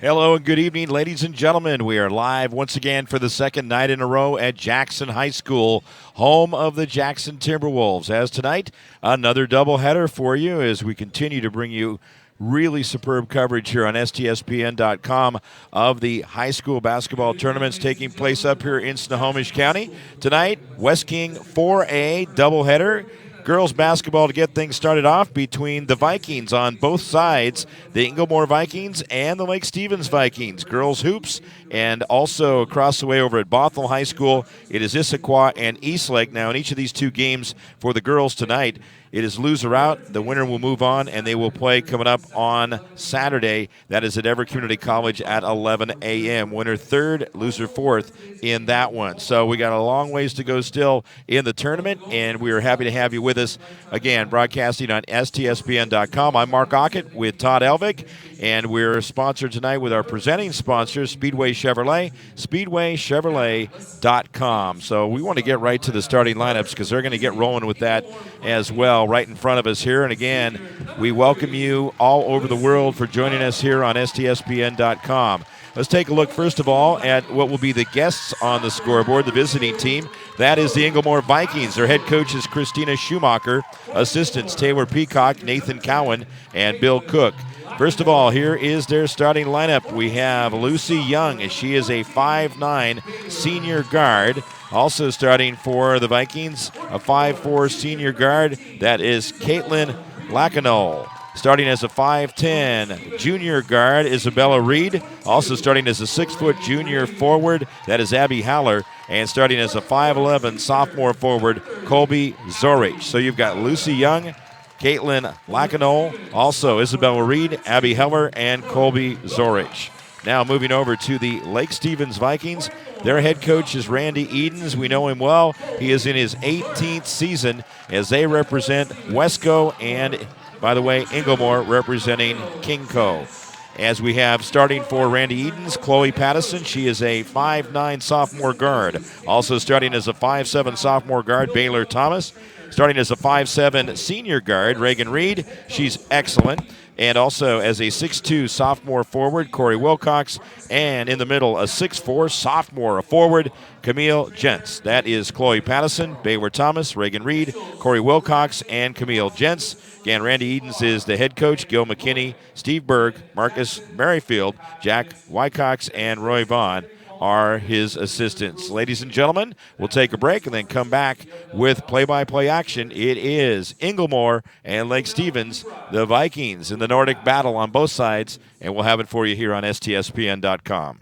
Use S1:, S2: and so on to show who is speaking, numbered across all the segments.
S1: Hello and good evening, ladies and gentlemen. We are live once again for the second night in a row at Jackson High School, home of the Jackson Timberwolves. As tonight, another doubleheader for you as we continue to bring you really superb coverage here on STSPN.com of the high school basketball tournaments taking place up here in Snohomish County. Tonight, West King 4A doubleheader. Girls basketball to get things started off between the Vikings on both sides, the Inglemoor Vikings and the Lake Stevens Vikings. Girls hoops, and also across the way over at Bothell High School, it is Issaquah and Eastlake. Now in each of these two games for the girls tonight, it is loser out. The winner will move on, and they will play coming up on Saturday. That is at Everett Community College at 11 a.m. Winner third, loser fourth in that one. So we got a long ways to go still in the tournament, and we are happy to have you with us. Again, broadcasting on STSPN.com. I'm Mark Ockett with Todd Elvig, and we're sponsored tonight with our presenting sponsor, Speedway Chevrolet, speedwaychevrolet.com. So we want to get right to the starting lineups because they're going to get rolling with that as well right in front of us here. And again, we welcome you all over the world for joining us here on STSPN.com. Let's take a look, first of all, at what will be the guests on the scoreboard, the visiting team. That is the Inglemoor Vikings. Their head coach is Christina Schumacher. Assistants Taylor Peacock, Nathan Cowan, and Bill Cook. First of all, here is their starting lineup. We have Lucy Young, as she is a 5'9" senior guard. Also starting for the Vikings, a 5'4" senior guard. That is Caitlin Lacanol. Starting as a 5'10" junior guard, Isabella Reed. Also starting as a 6-foot junior forward, that is Abby Haller. And starting as a 5'11" sophomore forward, Colby Zorich. So you've got Lucy Young, Caitlin Lacanol, also Isabella Reed, Abby Heller, and Colby Zorich. Now moving over to the Lake Stevens Vikings. Their head coach is Randy Edens. We know him well. He is in his 18th season as they represent Wesco and, by the way, Inglemoor representing Kingco. As we have starting for Randy Edens, Chloe Pattison. She is a 5'9" sophomore guard. Also starting as a 5'7" sophomore guard, Baylor Thomas. Starting as a 5'7" senior guard, Reagan Reed. She's excellent. And also as a 6'2" sophomore forward, Corey Wilcox. And in the middle, a 6'4" sophomore forward, Camille Gentz. That is Chloe Pattison, Baylor Thomas, Reagan Reed, Corey Wilcox, and Camille Gentz. Again, Randy Edens is the head coach. Gil McKinney, Steve Berg, Marcus Merrifield, Jack Wycox, and Roy Vaughn are his assistants. Ladies and gentlemen, we'll take a break and then come back with play-by-play action. It is Inglemoor and Lake Stevens, the Vikings in the Nordic battle on both sides, and we'll have it for you here on STSPN.com.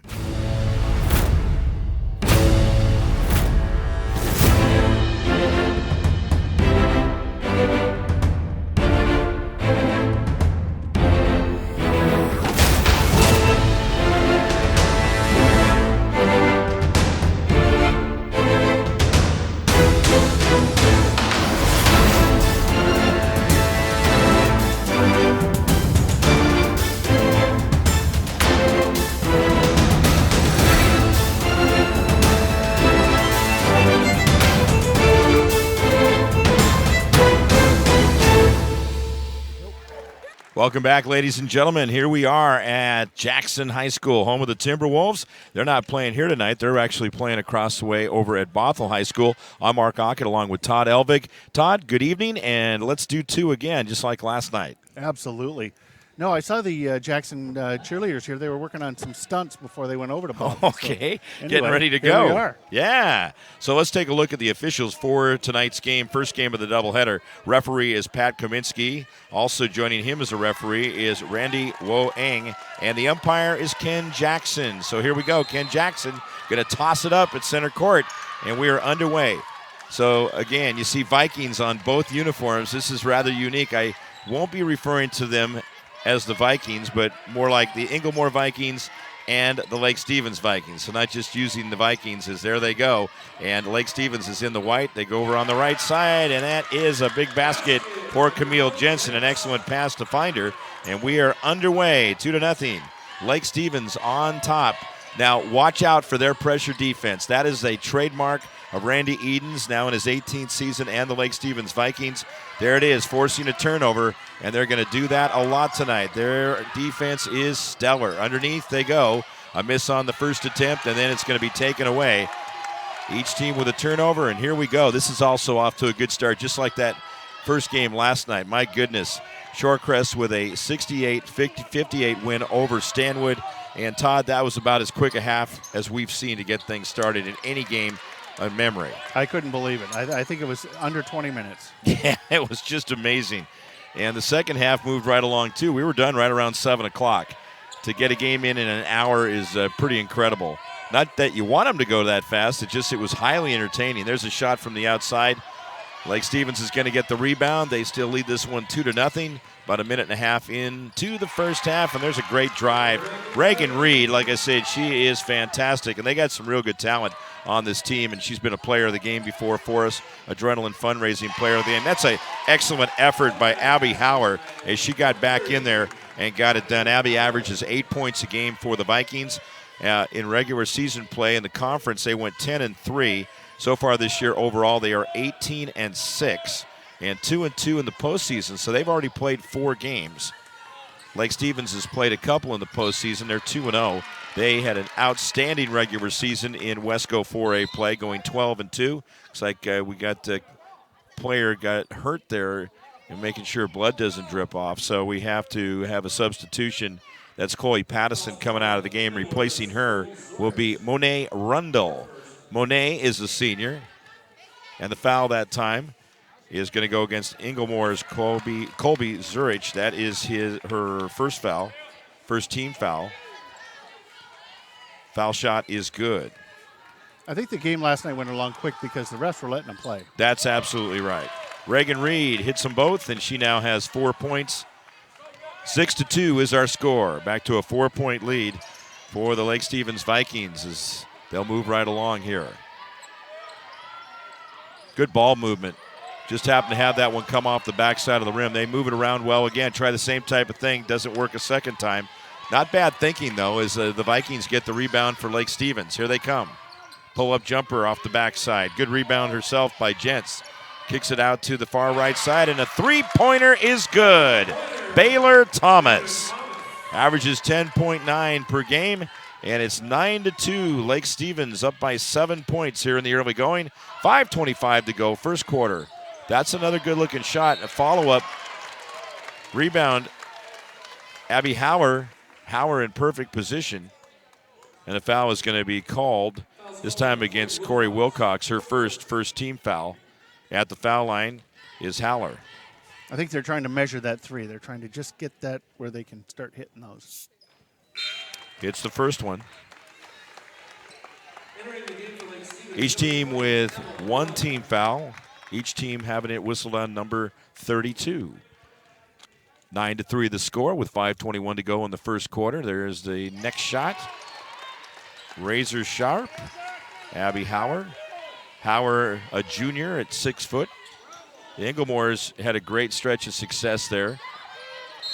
S1: Welcome back, ladies and gentlemen. Here we are at Jackson High School, home of the Timberwolves. They're not playing here tonight. They're actually playing across the way over at Bothell High School. I'm Mark Ockett along with Todd Elvig. Todd, good evening, and let's do two again, just like last night.
S2: Absolutely. No, I saw the Jackson cheerleaders here. They were working on some stunts before they went over to Bothell.
S1: Okay,
S2: so, anyway,
S1: getting ready to go.
S2: Here we are.
S1: Yeah. So let's take a look at the officials for tonight's game, first game of the doubleheader. Referee is Pat Kaminsky. Also joining him as a referee is Randy Woang, and the umpire is Ken Jackson. So here we go. Ken Jackson going to toss it up at center court, and we are underway. So, again, you see Vikings on both uniforms. This is rather unique. I won't be referring to them as the Vikings, but more like the Inglemoor Vikings and the Lake Stevens Vikings. So not just using the Vikings as there they go. And Lake Stevens is in the white. They go over on the right side, and that is a big basket for Camille Jensen. An excellent pass to find her. And we are underway, 2-0. Lake Stevens on top Now, watch out for their pressure defense. That is a trademark of Randy Edens, now in his 18th season, and the Lake Stevens Vikings. There it is, forcing a turnover, and they're going to do that a lot tonight. Their defense is stellar. Underneath they go. A miss on the first attempt, and then it's going to be taken away. Each team with a turnover, and here we go. This is also off to a good start, just like that first game last night. My goodness. Shorecrest with a 68-58 win over Stanwood. And, Todd, that was about as quick a half as we've seen to get things started in any game in memory.
S2: I couldn't believe it. I think it was under 20 minutes.
S1: Yeah, it was just amazing. And the second half moved right along, too. We were done right around 7 o'clock. To get a game in an hour is pretty incredible. Not that you want them to go that fast. It was highly entertaining. There's a shot from the outside. Lake Stevens is going to get the rebound. They still lead this one 2-0. About a minute and a half into the first half, and there's a great drive. Reagan Reed, like I said, she is fantastic, and they got some real good talent on this team, and she's been a player of the game before for us, adrenaline fundraising player of the game. That's an excellent effort by Abby Hauer as she got back in there and got it done. Abby averages 8 points a game for the Vikings. In regular season play in the conference, they went 10-3. So far this year, overall, they are 18-6 and 2-2 in the postseason. So they've already played 4 games. Lake Stevens has played a couple in the postseason. They're 2-0. They had an outstanding regular season in Wesco 4A play, going 12-2. Looks like we got a player got hurt there and making sure blood doesn't drip off. So we have to have a substitution. That's Chloe Pattison coming out of the game. Replacing her will be Monet Rundle. Monet is a senior, and the foul that time is going to go against Inglemoor's Colby Zurich. That is her first foul, first team foul. Foul shot is good.
S2: I think the game last night went along quick because the refs were letting them play.
S1: That's absolutely right. Reagan Reed hits them both, and she now has 4 points. 6-2 is our score. Back to a 4-point lead for the Lake Stevens Vikings as they'll move right along here. Good ball movement. Just happened to have that one come off the backside of the rim. They move it around well again. Try the same type of thing. Doesn't work a second time. Not bad thinking, though, as the Vikings get the rebound for Lake Stevens. Here they come. Pull-up jumper off the backside. Good rebound herself by Jentz. Kicks it out to the far right side, and a three-pointer is good. Baylor Thomas averages 10.9 per game, and it's 9-2. Lake Stevens up by 7 points here in the early going. 5:25 to go, first quarter. That's another good-looking shot. A follow-up rebound. Abby Hauer in perfect position, and a foul is going to be called, this time against Corey Wilcox, her first team foul. At the foul line is Haller.
S2: I think they're trying to measure that three. They're trying to just get that where they can start hitting those.
S1: It's the first one. Each team with one team foul. Each team having it whistled on number 32. 9-3 the score with 5:21 to go in the first quarter. There's the next shot. Razor sharp. Abby Hauer. Hauer, a junior at 6 foot. The Inglemoors had a great stretch of success there.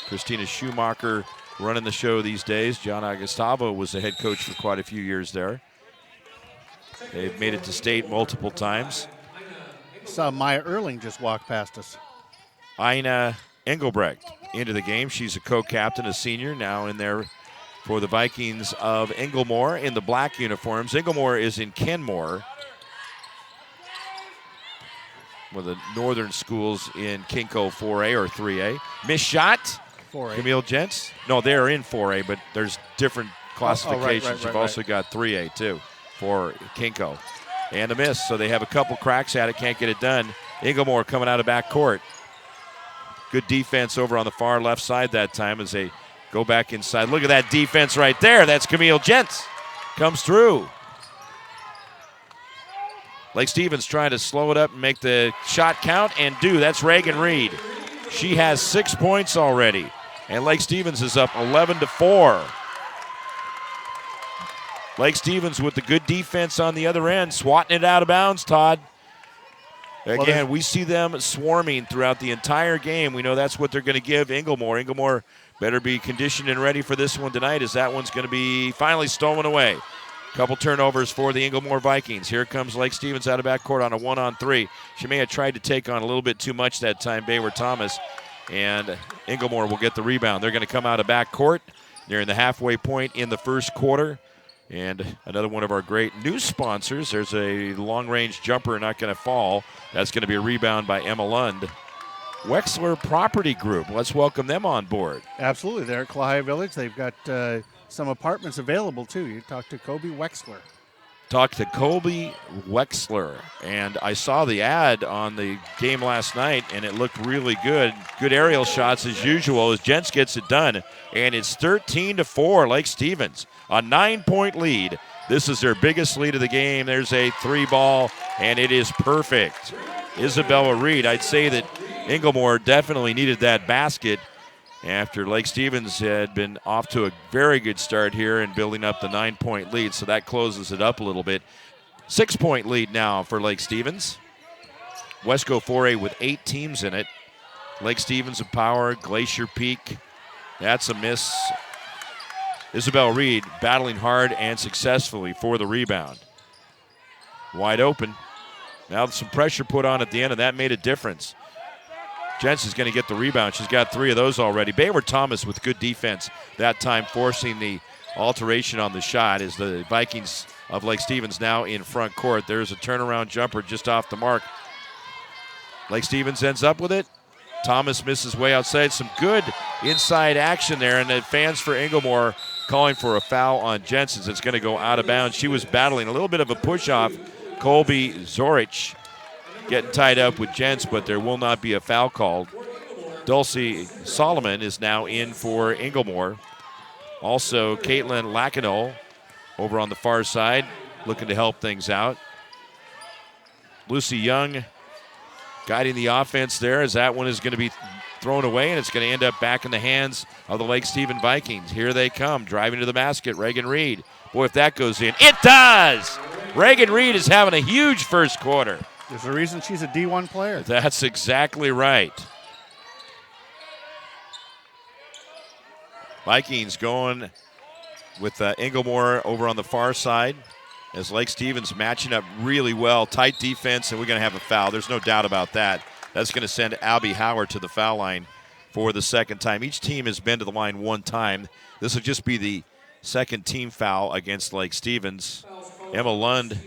S1: Christina Schumacher running the show these days. John Agustavo was the head coach for quite a few years there. They've made it to state multiple times.
S2: Saw Maya Erling just walk past us.
S1: Ina Engelbrecht into the game. She's a co-captain, a senior, now in there for the Vikings of Inglemoor in the black uniforms. Inglemoor is in Kenmore, one of the northern schools in Kinko 4A or 3A. Missed shot.
S2: 4A.
S1: Camille Jentz. No, they're in 4A, but there's different classifications. You've also got 3A too for Kinko. And a miss, so they have a couple cracks at it, can't get it done. Inglemoor coming out of back court. Good defense over on the far left side that time as they go back inside. Look at that defense right there. That's Camille Jentz. Comes through. Lake Stevens trying to slow it up and make the shot count, and that's Reagan Reed. She has 6 points already, and Lake Stevens is up 11-4. Lake Stevens with the good defense on the other end, swatting it out of bounds, Todd. Again, we see them swarming throughout the entire game. We know that's what they're going to give Inglemoor. Inglemoor better be conditioned and ready for this one tonight, as that one's going to be finally stolen away. Couple turnovers for the Inglemoor Vikings. Here comes Lake Stevens out of backcourt on a 1-on-3. She may have tried to take on a little bit too much that time, Bayward Thomas, and Inglemoor will get the rebound. They're going to come out of backcourt. They're in the halfway point in the first quarter. And another one of our great new sponsors. There's a long-range jumper not going to fall. That's going to be a rebound by Emma Lund. Wexler Property Group. Let's welcome them on board.
S2: Absolutely. They're at Klahia Village. They've got some apartments available, too. You talk to Kobe Wexler. And I saw the ad on the game last night, and it looked really good. Good aerial shots as usual as Jens gets it done. And it's 13-4, Lake Stevens. A 9-point lead. This is their biggest lead of the game. There's a 3-ball, and it is perfect. Isabella Reed, I'd say that Inglemoor definitely needed that basket after Lake Stevens had been off to a very good start here and building up the 9-point lead, so that closes it up a little bit. 6-point lead now for Lake Stevens. Wesco 4A with 8 teams in it. Lake Stevens of Power, Glacier Peak. That's a miss. Isabel Reed battling hard and successfully for the rebound. Wide open. Now some pressure put on at the end, and that made a difference. Jens is going to get the rebound. She's got 3 of those already. Bayward Thomas with good defense that time, forcing the alteration on the shot as the Vikings of Lake Stevens now in front court. There's a turnaround jumper just off the mark. Lake Stevens ends up with it. Thomas misses way outside. Some good inside action there, and the fans for Inglemoor calling for a foul on Jensen. It's going to go out of bounds. She was battling a little bit of a push-off. Colby Zorich getting tied up with Jens, but there will not be a foul called. Dulcie Solomon is now in for Inglemoor. Also, Caitlin Lacanole over on the far side looking to help things out. Lucy Young guiding the offense there as that one is going to be thrown away, and it's going to end up back in the hands of the Lake Stevens Vikings. Here they come, driving to the basket, Reagan Reed. Boy, if that goes in, it does! Reagan Reed is having a huge first quarter. There's a reason she's a D1 player.
S1: That's exactly right. Vikings going with Inglemoor over on the far side as Lake Stevens matching up really well. Tight defense, and we're going to have a foul. There's no doubt about that. That's going to send Abby Howard to the foul line for the second time. Each team has been to the line one time. This will just be the second team foul against Lake Stevens. Emma Lund.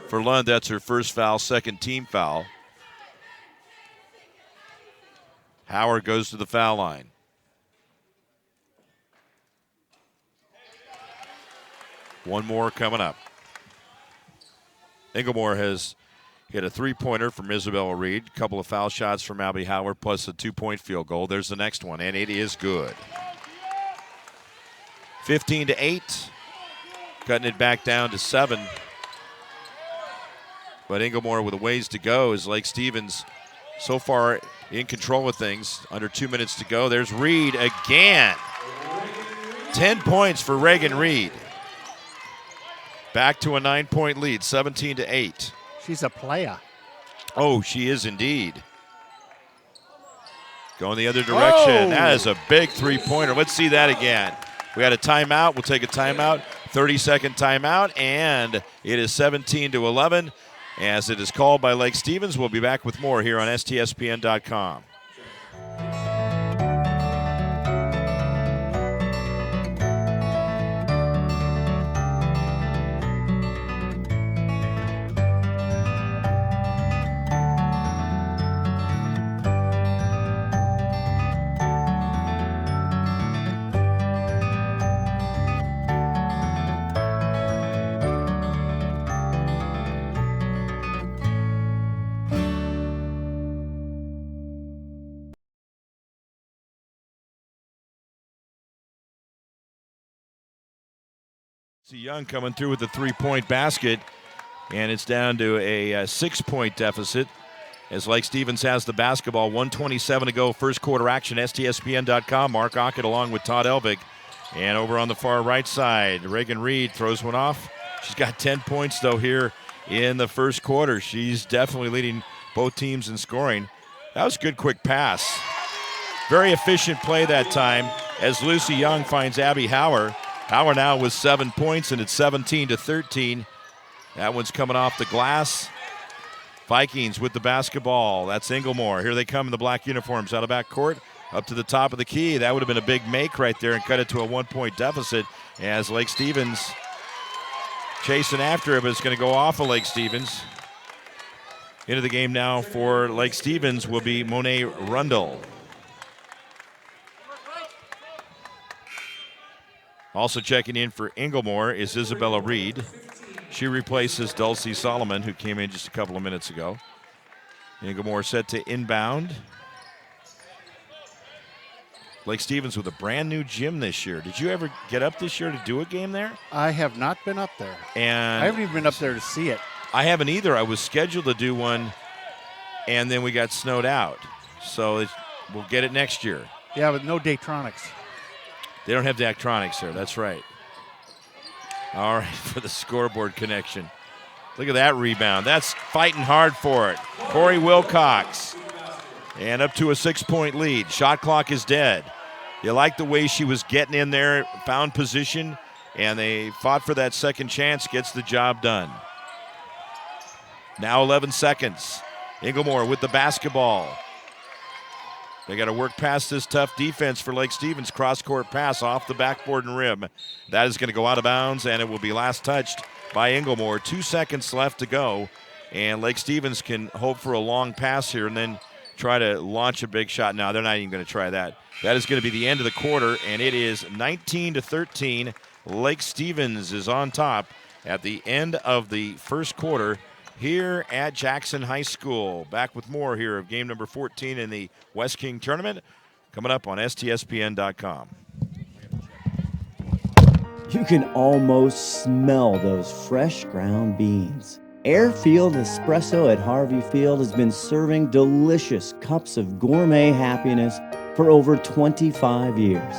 S1: For Lund, that's her first foul, second team foul. Howard goes to the foul line. One more coming up. Inglemoor has hit a 3-pointer from Isabella Reed, a couple of foul shots from Abby Howard, plus a 2-point field goal. There's the next one, and it is good. 15-8, cutting it back down to 7. But Inglemoor with a ways to go as Lake Stevens so far in control of things. Under 2 minutes to go. There's Reed again. 10 points for Reagan Reed. Back to a 9-point lead, 17-8.
S2: She's a player.
S1: Oh, she is indeed. Going the other direction.
S2: Oh.
S1: That is a big 3-pointer. Let's see that again. We had a timeout. We'll take a timeout. 30-second timeout, and it is 17-11. As it is called by Lake Stevens. We'll be back with more here on STSPN.com. Young coming through with the 3-point basket, and it's down to a 6-point deficit as Lake Stevens has the basketball. 1:27 to go, first quarter action. STSPN.com. Mark Ockett along with Todd Elvig. And over on the far right side, Reagan Reed throws one off. She's got 10 points, though, here in the first quarter. She's definitely leading both teams in scoring. That was a good quick pass. Very efficient play that time as Lucy Young finds Abby Howard.
S2: Howard now with 7 points, and it's 17-13. That one's coming off the glass. Vikings with the basketball. That's Inglemoor. Here they come in the black uniforms out of back court. Up to the top of the key. That would have been a big make right there and cut it to a 1-point deficit as Lake Stevens chasing after it, but it's going to go off of Lake Stevens. Into the game now for Lake Stevens will be Monet Rundle. Also checking in for Inglemoor is Isabella Reed. She replaces Dulcie Solomon, who came in just a couple of minutes ago. Inglemoor set to inbound. Lake Stevens with a brand new gym this year. Did you ever get up this year to do a game there?
S3: I have not been up there.
S2: And
S3: I haven't even been up there to see it.
S2: I haven't either. I was scheduled to do one, and then we got snowed out. So we'll get it next year.
S3: Yeah, but no Daytronics.
S2: They don't have Dactronics there. That's right. All right, for the scoreboard connection. Look at that rebound. That's fighting hard for it. Corey Wilcox. And up to a 6-point lead. Shot clock is dead. You like the way she was getting in there, found position, and they fought for that second chance, gets the job done. Now 11 seconds. Inglemoor with the basketball. They got to work past this tough defense for Lake Stevens. Cross-court pass off the backboard and rim. That is going to go out of bounds, and it will be last touched by Inglemoor. 2 seconds left to go, and Lake Stevens can hope for a long pass here and then try to launch a big shot. No, they're not even going to try that. That is going to be the end of the quarter, and it is 19-13. Lake Stevens is on top at the end of the first quarter here at Jackson High School. Back with more here of game number 14 in the West King Tournament, coming up on STSPN.com.
S4: You can almost smell those fresh ground beans. Airfield Espresso at Harvey Field has been serving delicious cups of gourmet happiness for over 25 years.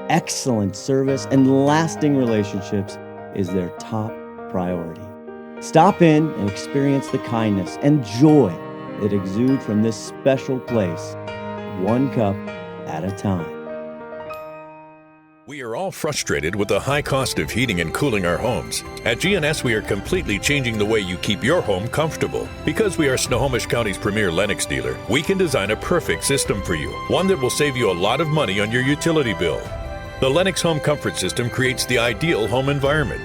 S4: Excellent service and lasting relationships is their top priority. Stop in and experience the kindness and joy that exude from this special place, one cup at a time.
S5: We are all frustrated with the high cost of heating and cooling our homes. At GNS, we are completely changing the way you keep your home comfortable. Because we are Snohomish County's premier Lennox dealer, we can design a perfect system for you, one that will save you a lot of money on your utility bill. The Lennox Home Comfort System creates the ideal home environment.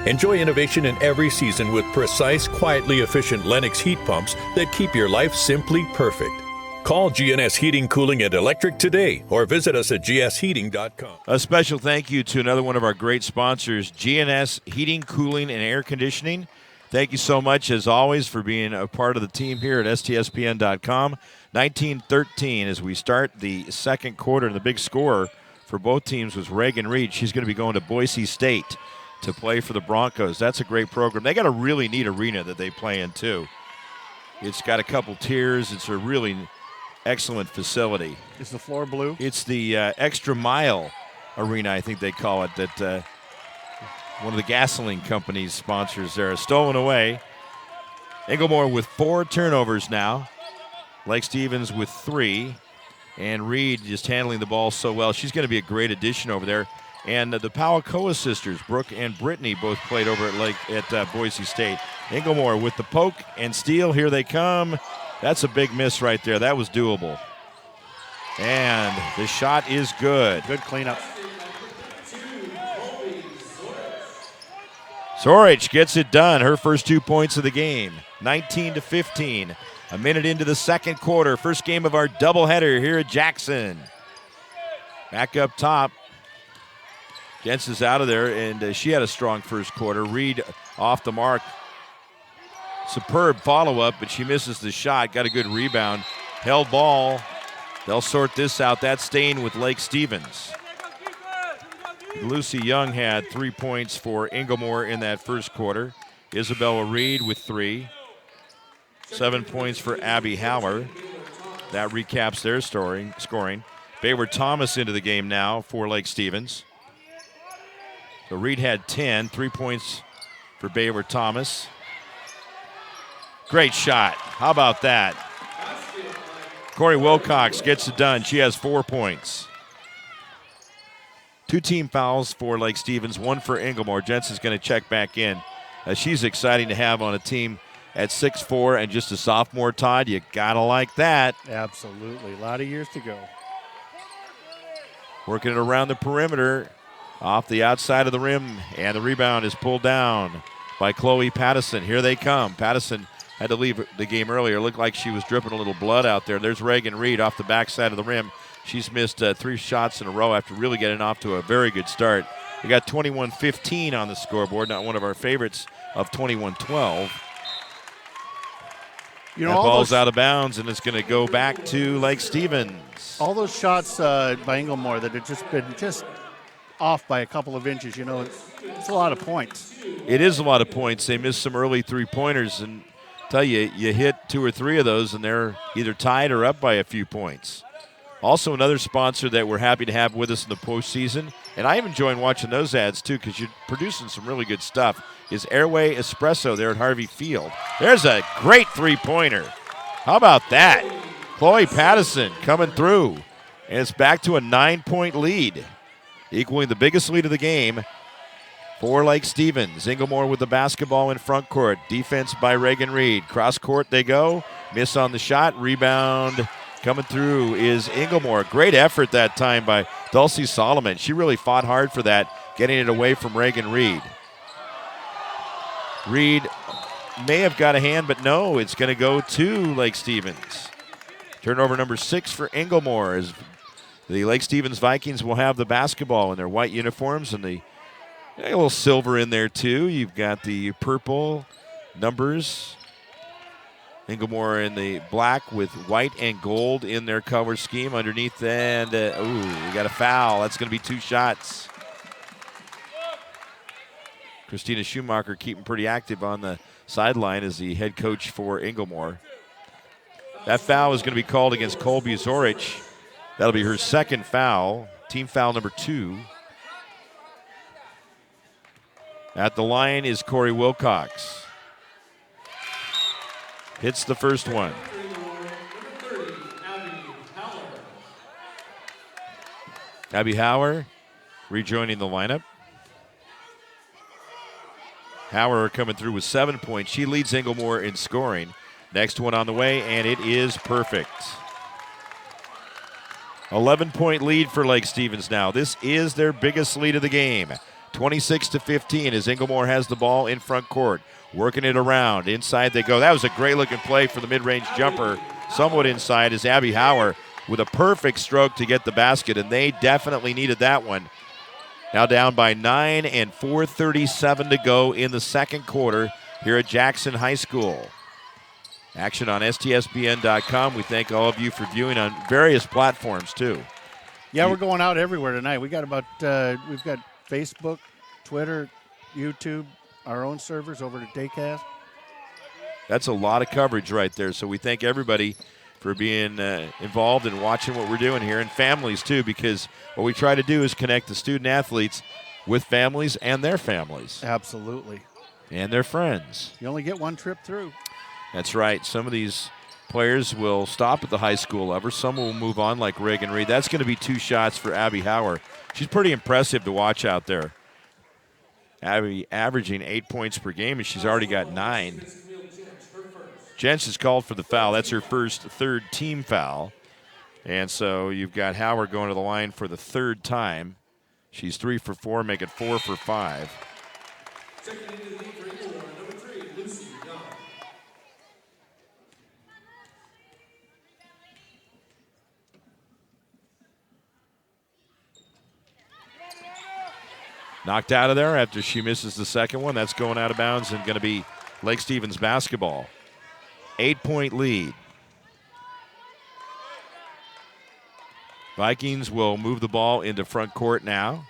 S5: Enjoy innovation in every season with precise, quietly efficient Lennox heat pumps that keep your life simply perfect. Call GNS Heating, Cooling, and Electric today or visit us at gsheating.com.
S2: A special thank you to another one of our great sponsors, GNS Heating, Cooling, and Air Conditioning. Thank you so much, as always, for being a part of the team here at STSPN.com. 19-13 as we start the second quarter, and the big scorer for both teams was Reagan Reed. She's going to be going to Boise State to play for the Broncos. That's a great program. They got a really neat arena that they play in, too. It's got a couple tiers. It's a really excellent facility.
S3: Is the floor blue?
S2: It's the Extra Mile Arena, I think they call it, that one of the gasoline companies sponsors there. Stolen away. Inglemoor with 4 turnovers now. Lake Stevens with 3. And Reed just handling the ball so well. She's going to be a great addition over there. And the Powell-Koa sisters, Brooke and Brittany, both played over at Boise State. Inglemoor with the poke and steal. Here they come. That's a big miss right there. That was doable. And the shot is good.
S3: Good cleanup.
S2: Zorich gets it done. Her first 2 points of the game. 19-15. A minute into the second quarter. First game of our doubleheader here at Jackson. Back up top. Gens is out of there, and she had a strong first quarter. Reed off the mark. Superb follow-up, but she misses the shot. Got a good rebound. Held ball. They'll sort this out. That's staying with Lake Stevens. Lucy Young had 3 points for Inglemoor in that first quarter. Isabella Reed with 3. 7 points for Abby Haller. That recaps their scoring. Bayward Thomas into the game now for Lake Stevens. So Reed had 10, 3 points for Bayward Thomas. Great shot. How about that? Corey Wilcox gets it done. She has 4 points. 2 team fouls for Lake Stevens, 1 for Inglemoor. Jensen's going to check back in. She's exciting to have on a team at 6'4" and just a sophomore, Todd. You got to like that.
S3: Absolutely. A lot of years to go.
S2: Working it around the perimeter, off the outside of the rim, and the rebound is pulled down by Chloe Pattison. Here they come. Pattison had to leave the game earlier. Looked like she was dripping a little blood out there. There's Reagan Reed off the backside of the rim. She's missed 3 shots in a row after really getting off to a very good start. We got 21-15 on the scoreboard, not one of our favorites of 21-12.
S3: You know,
S2: that ball's out of bounds, and it's going to go back to Lake Stevens.
S3: All those shots by Inglemoor that had just been off by a couple of inches, you know, it's a lot of points.
S2: It is a lot of points. They missed some early 3-pointers, and tell you, you hit 2 or 3 of those, and they're either tied or up by a few points. Also, another sponsor that we're happy to have with us in the postseason, and I'm enjoying watching those ads too because you're producing some really good stuff, is Airway Espresso there at Harvey Field. There's a great 3-pointer. How about that? Chloe Pattison coming through, and it's back to a 9-point lead, equaling the biggest lead of the game for Lake Stevens. Inglemoor with the basketball in front court. Defense by Reagan Reed. Cross court they go. Miss on the shot. Rebound coming through is Inglemoor. Great effort that time by Dulcie Solomon. She really fought hard for that, getting it away from Reagan Reed. Reed may have got a hand, but no, it's going to go to Lake Stevens. Turnover number 6 for Inglemoor as the Lake Stevens Vikings will have the basketball in their white uniforms and a little silver in there too. You've got the purple numbers. Inglemoor in the black with white and gold in their color scheme underneath. And, we got a foul. That's going to be 2 shots. Christina Schumacher keeping pretty active on the sideline as the head coach for Inglemoor. That foul is going to be called against Colby Zorich. That'll be her 2nd foul, team foul number 2. At the line is Corey Wilcox. Hits the first one. Abby Hauer rejoining the lineup. Hauer coming through with 7 points. She leads Inglemoor in scoring. Next one on the way, and it is perfect. 11-point lead for Lake Stevens now. This is their biggest lead of the game. 26-15 as Inglemoor has the ball in front court. Working it around. Inside they go. That was a great-looking play for the mid-range jumper. Somewhat inside is Abby Hauer with a perfect stroke to get the basket, and they definitely needed that one. Now down by 9 and 4:37 to go in the second quarter here at Jackson High School. Action on STSPN.com. We thank all of you for viewing on various platforms, too.
S3: Yeah, we're going out everywhere tonight. We got we've got Facebook, Twitter, YouTube, our own servers over at Daycast.
S2: That's a lot of coverage right there. So we thank everybody for being involved and watching what we're doing here, and families too, because what we try to do is connect the student athletes with families and their families.
S3: Absolutely.
S2: And their friends.
S3: You only get one trip through.
S2: That's right. Some of these players will stop at the high school level. Some will move on like Reagan Reed. That's going to be 2 shots for Abby Hauer. She's pretty impressive to watch out there. Abby averaging 8 points per game, and she's already got 9. Jens is called for the foul. That's her first 3rd team foul. And so you've got Hauer going to the line for the 3rd time. She's 3 for 4, make it 4 for 5. Knocked out of there after she misses the second one. That's going out of bounds and going to be Lake Stevens basketball. 8-point lead. Vikings will move the ball into front court now.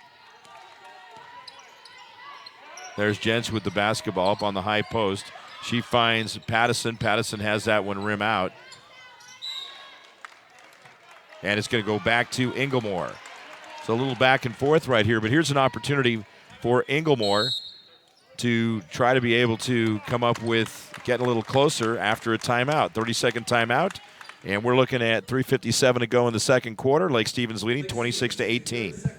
S2: There's Jens with the basketball up on the high post. She finds Pattison. Pattison has that one rim out. And it's going to go back to Inglemoor. So a little back and forth right here, but here's an opportunity for Inglemoor to try to be able to come up with getting a little closer after a timeout, 30-second timeout. And we're looking at 3:57 to go in the second quarter. Lake Stevens leading 26-18.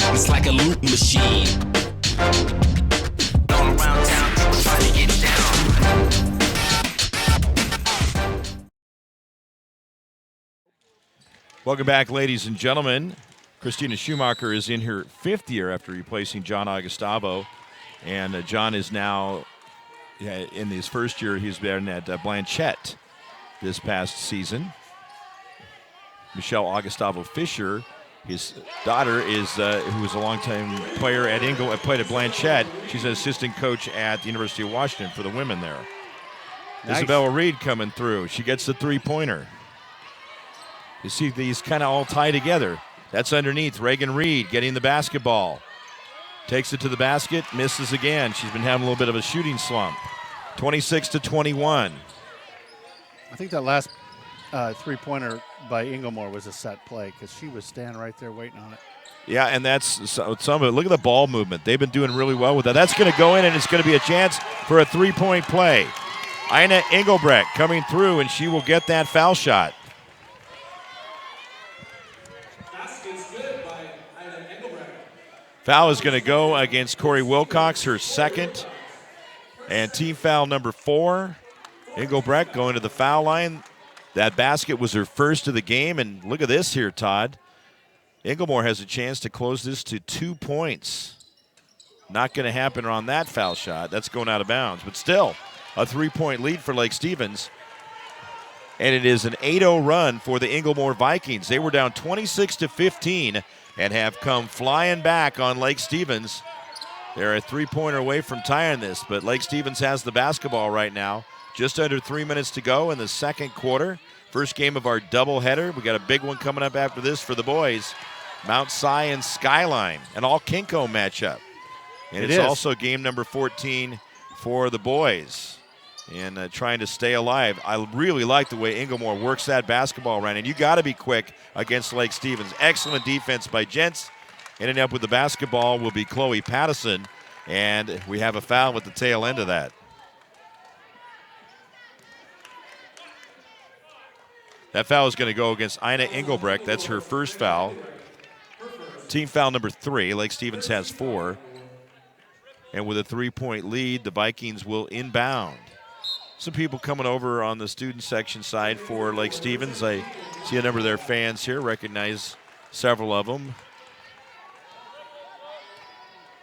S6: It's like a loop machine. All around town, people trying to get down.
S2: Welcome back, ladies and gentlemen. Christina Schumacher is in her 5th year after replacing John Augustavo. And John is now, in his first year, he's been at Blanchette this past season. Michelle Augustavo Fisher, his daughter, is who was a longtime player at played at Blanchette. She's an assistant coach at the University of Washington for the women there.
S3: Nice.
S2: Isabella Reed coming through. She gets the three-pointer. You see these kind of all tie together. That's underneath. Reagan Reed getting the basketball. Takes it to the basket, misses again. She's been having a little bit of a shooting slump. 26-21.
S3: I think that last three-pointer by Inglemoor was a set play because she was standing right there waiting on it.
S2: Yeah, and that's some of it. Look at the ball movement. They've been doing really well with that. That's going to go in, and it's going to be a chance for a three-point play. Ina Engelbrecht coming through, and she will get that foul shot. Foul is going to go against Corey Wilcox, her second. And team foul number 4. Engelbrecht going to the foul line. That basket was her first of the game. And look at this here, Todd. Inglemoor has a chance to close this to 2 points. Not going to happen on that foul shot. That's going out of bounds. But still, a 3-point lead for Lake Stevens. And it is an 8-0 run for the Inglemoor Vikings. They were down 26-15 and have come flying back on Lake Stevens. They're a 3-pointer away from tying this, but Lake Stevens has the basketball right now. Just under 3 minutes to go in the second quarter. First game of our doubleheader. We got a big one coming up after this for the boys. Mount Si and Skyline, an all-Kinko matchup. And it's also game number 14 for the boys. And trying to stay alive. I really like the way Inglemoor works that basketball around. And you got to be quick against Lake Stevens. Excellent defense by Gents. Ending up with the basketball will be Chloe Pattison. And we have a foul at the tail end of that. That foul is going to go against Ina Engelbrecht. That's her first foul. Team foul number 3. Lake Stevens has 4. And with a 3-point lead, the Vikings will inbound. Some people coming over on the student section side for Lake Stevens. I see a number of their fans here, recognize several of them.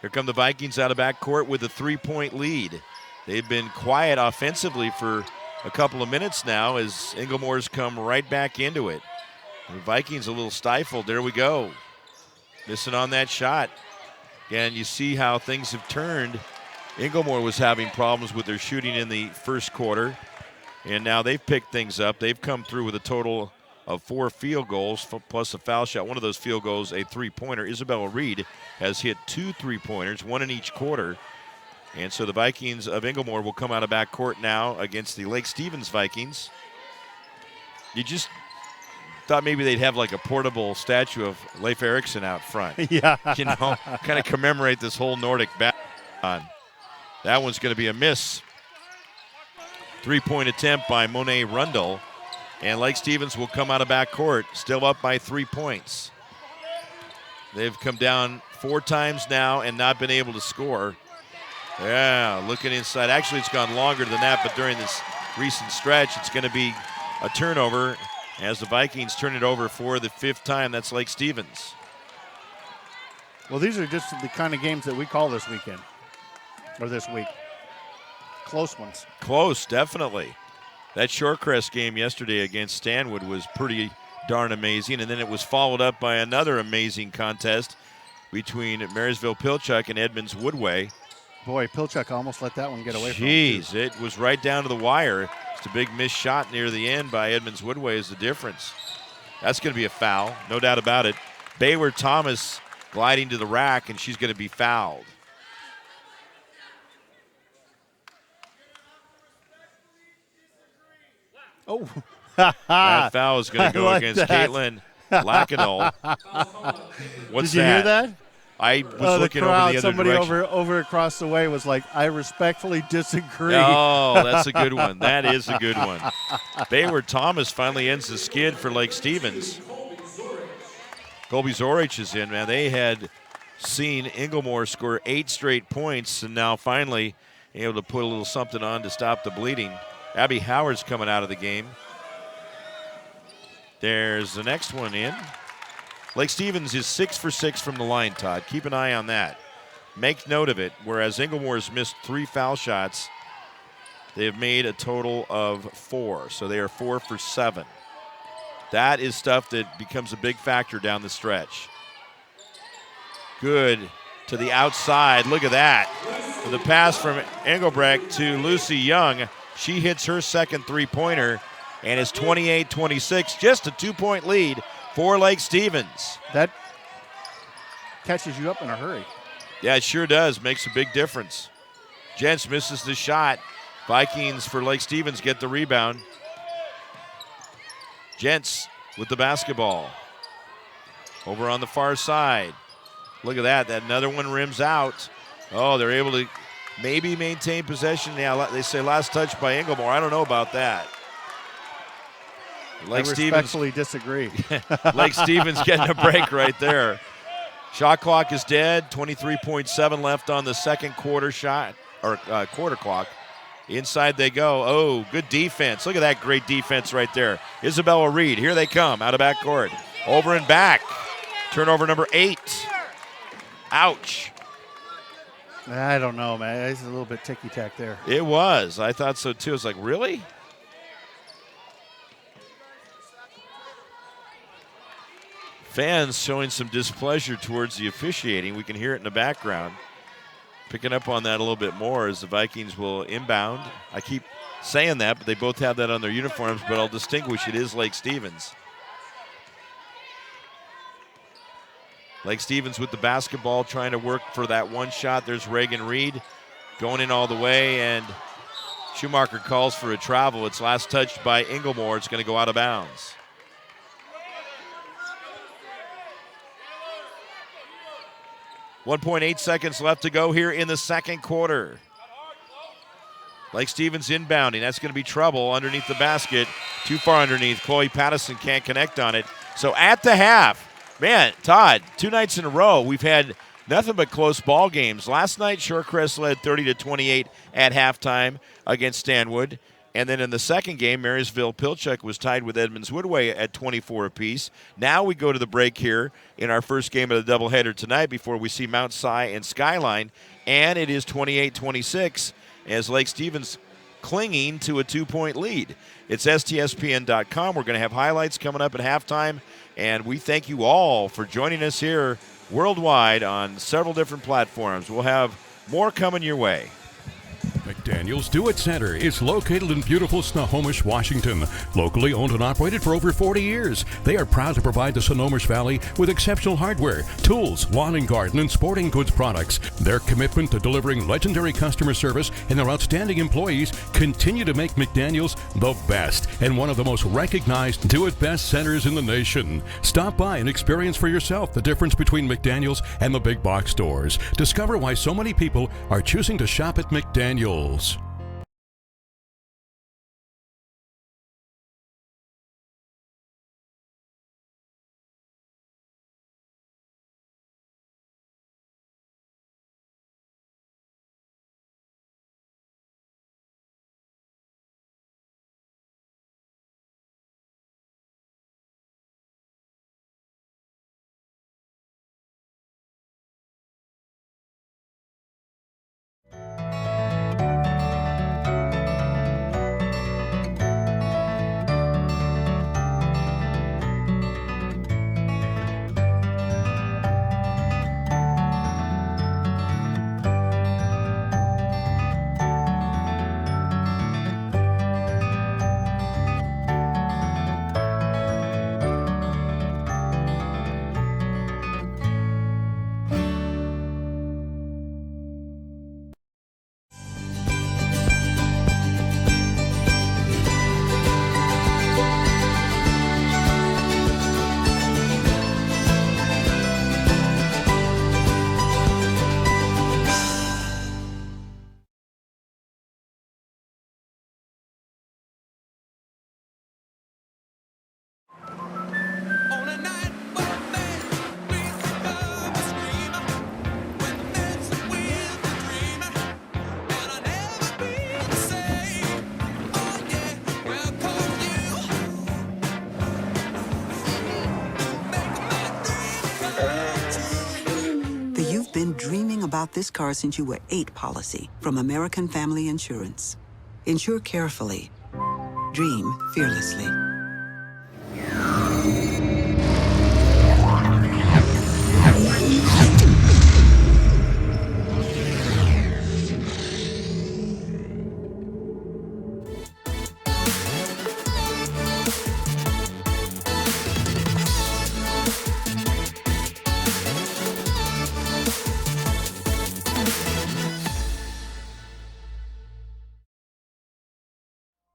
S2: Here come the Vikings out of backcourt with a 3-point lead. They've been quiet offensively for a couple of minutes now as Inglemoor's come right back into it. The Vikings a little stifled. There we go. Missing on that shot. Again, you see how things have turned. Inglemoor was having problems with their shooting in the first quarter, and now they've picked things up. They've come through with a total of 4 field goals plus a foul shot. One of those field goals, a 3-pointer. Isabella Reed has hit 2 3-pointers, 1 in each quarter. And so the Vikings of Inglemoor will come out of backcourt now against the Lake Stevens Vikings. You just thought maybe they'd have like a portable statue of Leif Erikson out front.
S3: Yeah.
S2: You know, kind of commemorate this whole Nordic background. That one's going to be a miss. 3-point attempt by Monet Rundle. And Lake Stevens will come out of backcourt, still up by 3 points. They've come down 4 times now and not been able to score. Yeah, looking inside. Actually, it's gone longer than that, but during this recent stretch, it's going to be a turnover as the Vikings turn it over for the 5th time. That's Lake Stevens.
S3: Well, these are just the kind of games that we call this weekend. Or this week. Close ones.
S2: Close, definitely. That Shorecrest game yesterday against Stanwood was pretty darn amazing, and then it was followed up by another amazing contest between Marysville Pilchuck and Edmonds Woodway.
S3: Boy, Pilchuck almost let that one get away from him.
S2: Jeez, it was right down to the wire. It's a big missed shot near the end by Edmonds Woodway is the difference. That's going to be a foul, no doubt about it. Baylor Thomas gliding to the rack, and she's going to be fouled.
S3: Oh.
S2: That foul is going to go
S3: like
S2: against
S3: that.
S2: Caitlin Lacanol. What's
S3: Did you hear that?
S2: I was looking
S3: the crowd,
S2: over the other
S3: somebody
S2: direction.
S3: over across the way was like, I respectfully disagree.
S2: Oh, that's a good one. That is a good one. Baylor Thomas finally ends the skid for Lake Stevens. Colby Zorich is in, man. They had seen Inglemoor score 8 straight points, and now finally able to put a little something on to stop the bleeding. Abby Howard's coming out of the game. There's the next one in. Lake Stevens is 6 for 6 from the line, Todd. Keep an eye on that. Make note of it. Whereas Inglemoor's missed 3 foul shots, they have made a total of 4. So they are 4 for 7. That is stuff that becomes a big factor down the stretch. Good to the outside. Look at that. The pass from Engelbrecht to Lucy Young. She hits her second three-pointer, and it's 28-26. Just a 2-point lead for Lake Stevens.
S3: That catches you up in a hurry.
S2: Yeah, it sure does. Makes a big difference. Jentz misses the shot. Vikings for Lake Stevens get the rebound. Jentz with the basketball. Over on the far side. Look at that. That another one rims out. Oh, they're able to maybe maintain possession. Yeah, they say last touch by Inglemoor. I don't know about that.
S3: I respectfully disagree.
S2: Lake Stevens getting a break right there. Shot clock is dead. 23.7 left on the second quarter shot, or quarter clock. Inside they go. Oh, good defense. Look at that great defense right there. Isabella Reed, here they come out of backcourt. Over and back. Turnover number 8. Ouch.
S3: I don't know, man. It's a little bit ticky-tack there.
S2: It was. I thought so too. I was like, really? Fans showing some displeasure towards the officiating. We can hear it in the background. Picking up on that a little bit more as the Vikings will inbound. I keep saying that, but they both have that on their uniforms, but I'll distinguish it is Lake Stevens. Lake Stevens with the basketball, trying to work for that one shot. There's Reagan Reed going in all the way, and Schumacher calls for a travel. It's last touched by Inglemoor. It's going to go out of bounds. .8 seconds left to go here in the second quarter. Lake Stevens inbounding. That's going to be trouble underneath the basket. Too far underneath. Chloe Pattison can't connect on it. So at the half, man, Todd, 2 nights in a row, we've had nothing but close ball games. Last night, Shorecrest led 30-28 at halftime against Stanwood. And then in the second game, Marysville-Pilchuck was tied with Edmonds-Woodway at 24 apiece. Now we go to the break here in our first game of the doubleheader tonight before we see Mount Si and Skyline. And it is 28-26 as Lake Stevens clinging to a 2-point lead. It's STSPN.com. We're going to have highlights coming up at halftime. And we thank you all for joining us here worldwide on several different platforms. We'll have more coming your way.
S7: McDaniel's Do-It Center is located in beautiful Snohomish, Washington. Locally owned and operated for over 40 years, they are proud to provide the Snohomish Valley with exceptional hardware, tools, lawn and garden, and sporting goods products. Their commitment to delivering legendary customer service and their outstanding employees continue to make McDaniel's the best and one of the most recognized Do-It-Best centers in the nation. Stop by and experience for yourself the difference between McDaniel's and the big box stores. Discover why so many people are choosing to shop at McDaniel's.
S8: bought this car since you were 8 policy from American Family Insurance. Insure carefully. Dream fearlessly.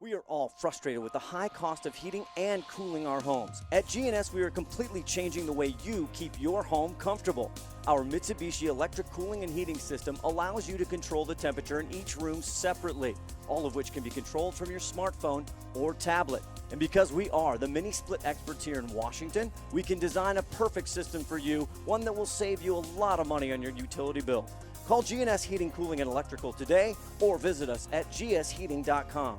S9: We are all frustrated with the high cost of heating and cooling our homes. At GNS, we are completely changing the way you keep your home comfortable. Our Mitsubishi electric cooling and heating system allows you to control the temperature in each room separately, all of which can be controlled from your smartphone or tablet. And because we are the mini split experts here in Washington, we can design a perfect system for you, one that will save you a lot of money on your utility bill. Call GNS Heating, Cooling, and Electrical today or visit us at gsheating.com.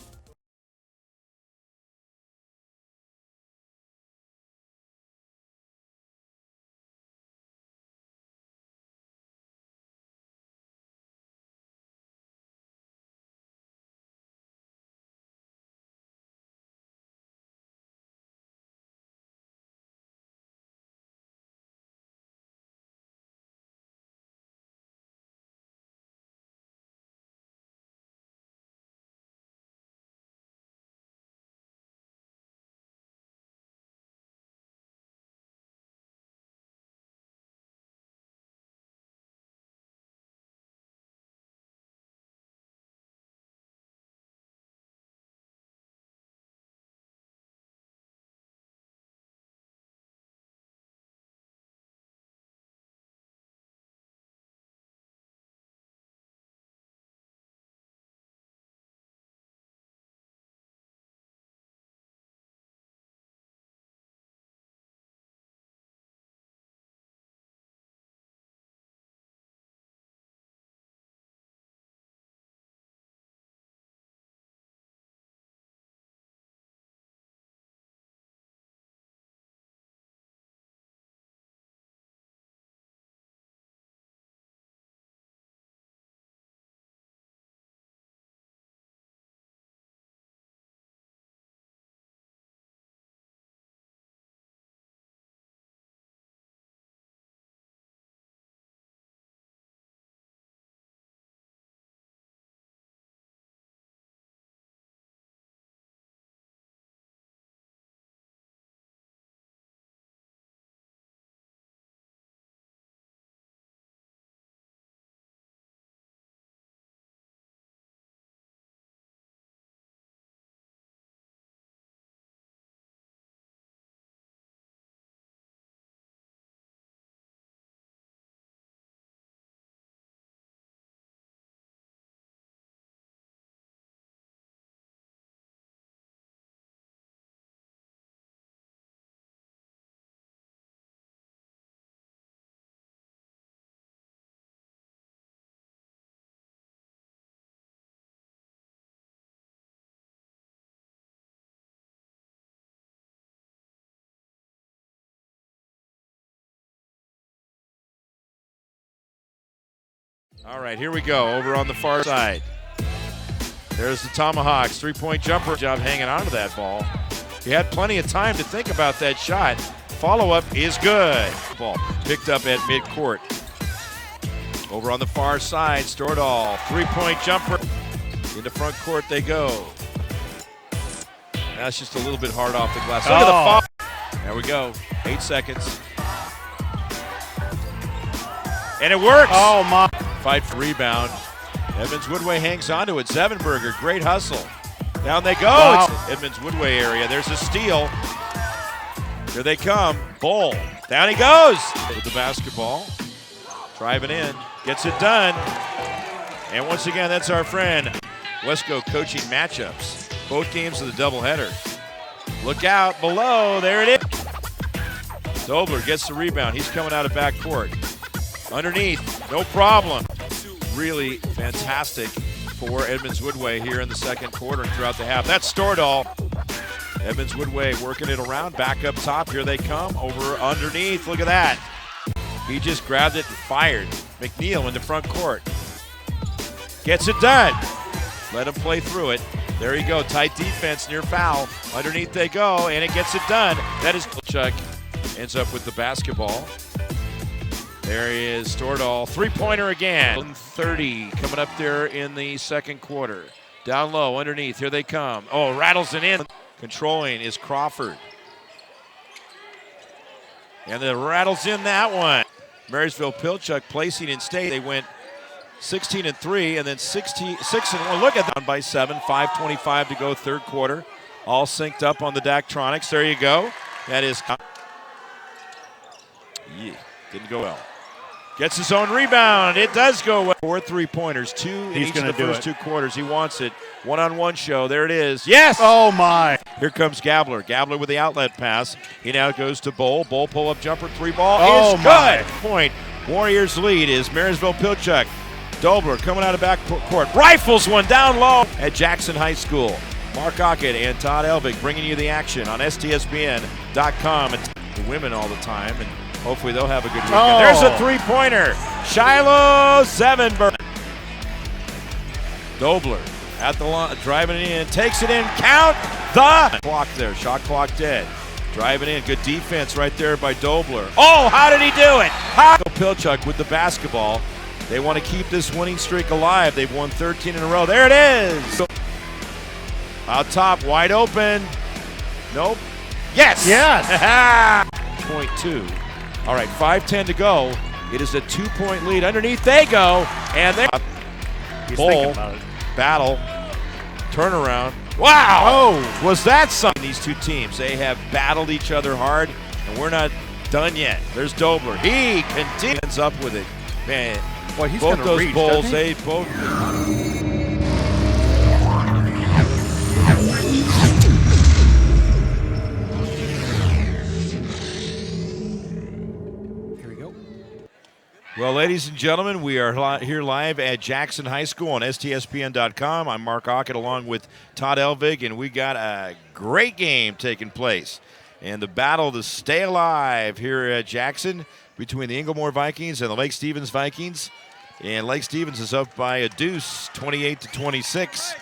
S2: All right, here we go. Over on the far side. There's the Tomahawks. Three-point jumper. Job hanging on to that ball. He had plenty of time to think about that shot. Follow-up is good. Ball picked up at midcourt. Over on the far side, Stordahl. Three-point jumper. Into front court they go. That's just a little bit hard off the glass. Look at the foul. There we go. 8 seconds. And it works.
S3: Oh, my.
S2: Fight for rebound. Edmonds Woodway hangs on to it. Zevenberger, great hustle. Down they go.
S3: Wow.
S2: It's Edmonds Woodway area. There's a steal. Here they come. Bull. Down he goes with the basketball. Driving in. Gets it done. And once again, that's our friend Wesco coaching matchups. Both games of the doubleheader. Look out below. There it is. Dobler gets the rebound. He's coming out of backcourt. Underneath, no problem. Really fantastic for Edmonds Woodway here in the second quarter and throughout the half. That's Stordahl. Edmonds Woodway working it around, back up top. Here they come, over underneath. Look at that. He just grabbed it and fired. McNeil into front court. Gets it done. Let him play through it. There you go. Tight defense near foul. Underneath they go, and it gets it done. That is Chuck. Ends up with the basketball. There he is, Stordahl. Three-pointer again. 30 coming up there in the second quarter. Down low, underneath. Here they come. Oh, rattles it in. Controlling is Crawford. And then rattles in that one. Marysville Pilchuck placing in state. They went 16-3 and then 6-1. Look at that. Down by 7, 5:25 to go third quarter. All synced up on the Daktronics. There you go. That is. Yeah, didn't go well. Gets his own rebound. It does go well. 4 3-pointers, 2 in each of the first 2 quarters. He wants it. One-on-one show. There it is. Yes!
S3: Oh, my.
S2: Here comes Gabler. Gabler with the outlet pass. He now goes to Bowl. Bowl pull-up jumper. 3-ball
S3: Oh,
S2: is
S3: my.
S2: good. Point. Warriors lead is Marysville Pilchuck. Dobler coming out of back court. Rifles one down low at Jackson High School. Mark Ockett and Todd Elvig bringing you the action on STSPN.com. And the women all the time, and hopefully they'll have a good weekend.
S3: Oh.
S2: There's a three-pointer. Shiloh Zevenberg. Dobler at the line, driving it in, takes it in, count the clock there. Shot clock dead. Driving in, good defense right there by Dobler. Oh, how did he do it? Pilchuck with the basketball. They want to keep this winning streak alive. They've won 13 in a row. There it is. Out top, wide open. Nope. Yes.
S3: Yes.
S2: .2. All right, 5:10 to go. It is a 2-point lead. Underneath they go, and they
S3: He's
S2: Bowl,
S3: thinking about it.
S2: battle, turnaround. Wow.
S3: Oh.
S2: Was that something? These two teams, they have battled each other hard, and we're not done yet. There's Dobler. He continues up with it. Man,
S3: Boy, he's
S2: both
S3: gonna
S2: those
S3: reach,
S2: bowls,
S3: doesn't he?
S2: they both. Well, ladies and gentlemen, we are here live at Jackson High School on STSPN.com. I'm Mark Ockett along with Todd Elvig, and we got a great game taking place. And the battle to stay alive here at Jackson between the Inglemoor Vikings and the Lake Stevens Vikings. And Lake Stevens is up by a deuce, 28-26.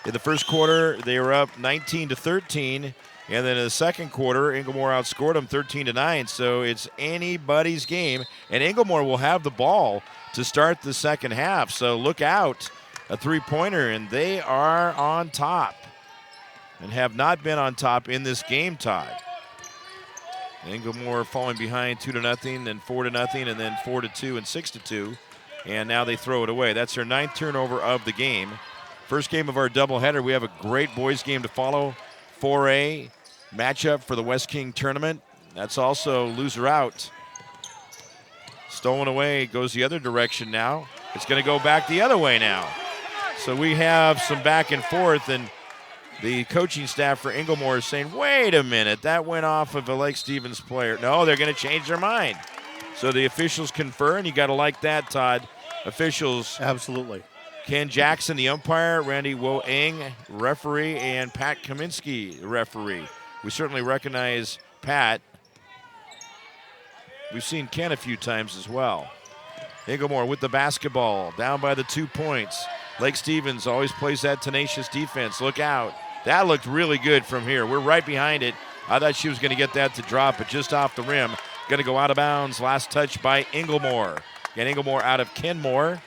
S2: In the first quarter, they were up 19-13. And then in the second quarter, Inglemoor outscored them 13-9. So it's anybody's game. And Inglemoor will have the ball to start the second half. So look out, a three-pointer, and they are on top and have not been on top in this game, Todd. Inglemoor falling behind 2-0, then 4-0, and then 4-2 and 6-2. And now they throw it away. That's their 9th turnover of the game. First game of our doubleheader. We have a great boys game to follow. 4A matchup for the West King tournament. That's also loser out. Stolen away, goes the other direction now. It's going to go back the other way now. So we have some back and forth, and the coaching staff for Inglemoor is saying, wait a minute, that went off of a Lake Stevens player. No, they're going to change their mind. So the officials confer, and you got to like that, Todd. Officials.
S3: Absolutely.
S2: Ken Jackson, the umpire, Randy Woeng, referee, and Pat Kaminsky, referee. We certainly recognize Pat. We've seen Ken a few times as well. Inglemoor with the basketball, down by the 2 points. Lake Stevens always plays that tenacious defense. Look out. That looked really good from here. We're right behind it. I thought she was going to get that to drop, but just off the rim. Going to go out of bounds. Last touch by Inglemoor. And Inglemoor out of Kenmore.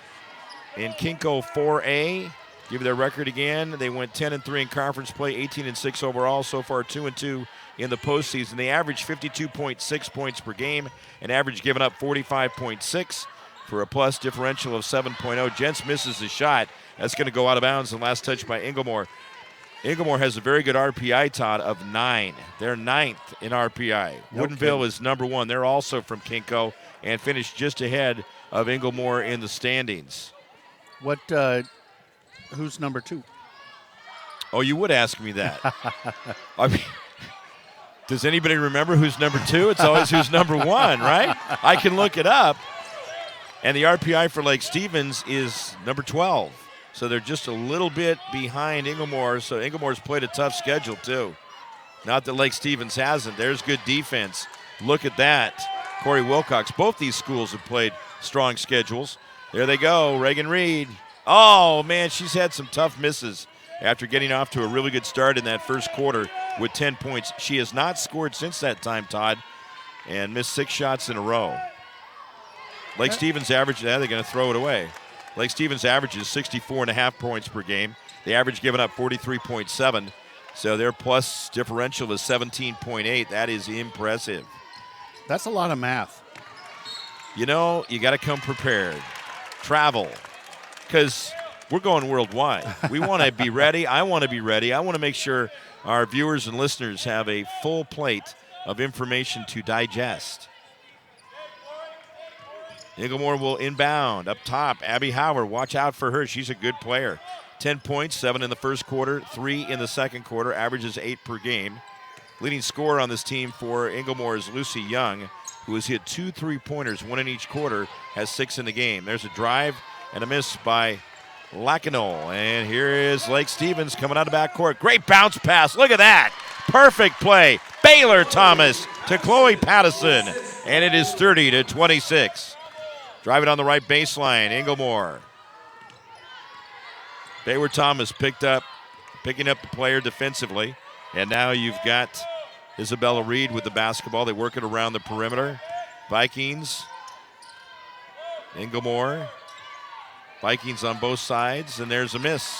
S2: In Kinko 4A, give you their record again. They went 10-3 in conference play, 18-6 overall. So far, 2-2 in the postseason. They average 52.6 points per game, and average giving up 45.6 for a plus differential of 7.0. Jens misses the shot. That's going to go out of bounds. And last touch by Inglemoor. Inglemoor has a very good RPI, Todd, of 9. They're 9th in RPI. Woodinville is number 1. They're also from Kinko and finished just ahead of Inglemoor in the standings.
S3: What? Who's number 2?
S2: Oh, you would ask me that. I mean, does anybody remember who's number 2? It's always who's number 1, right? I can look it up. And the RPI for Lake Stevens is number 12. So they're just a little bit behind Inglemoor. So Inglemoor's played a tough schedule, too. Not that Lake Stevens hasn't. There's good defense. Look at that. Corey Wilcox. Both these schools have played strong schedules. There they go, Reagan Reed. Oh, man, she's had some tough misses after getting off to a really good start in that first quarter with 10 points. She has not scored since that time, Todd, and missed 6 shots in a row. Lake Stevens average, they're going to throw it away. Lake Stevens averages 64.5 points per game. The average giving up 43.7. So their plus differential is 17.8. That is impressive.
S3: That's a lot of math.
S2: You know, you got to come prepared. Travel. Because we're going worldwide. We want to be ready. I want to be ready. I want to make sure our viewers and listeners have a full plate of information to digest. Inglemoor will inbound. Up top, Abby Howard. Watch out for her. She's a good player. 10 points, 7 in the first quarter, 3 in the second quarter. Averages 8 per game. Leading scorer on this team for Inglemoor is Lucy Young, who has hit 2 3-pointers, 1 in each quarter, has 6 in the game. There's a drive and a miss by Lacanol. And here is Lake Stevens coming out of backcourt. Great bounce pass. Look at that. Perfect play. Baylor Thomas to Chloe Pattison. And it is 30-26. Driving on the right baseline, Inglemoor. Baylor Thomas picking up the player defensively. And now you've got Isabella Reed with the basketball. They work it around the perimeter. Vikings. Inglemoor. Vikings on both sides, and there's a miss.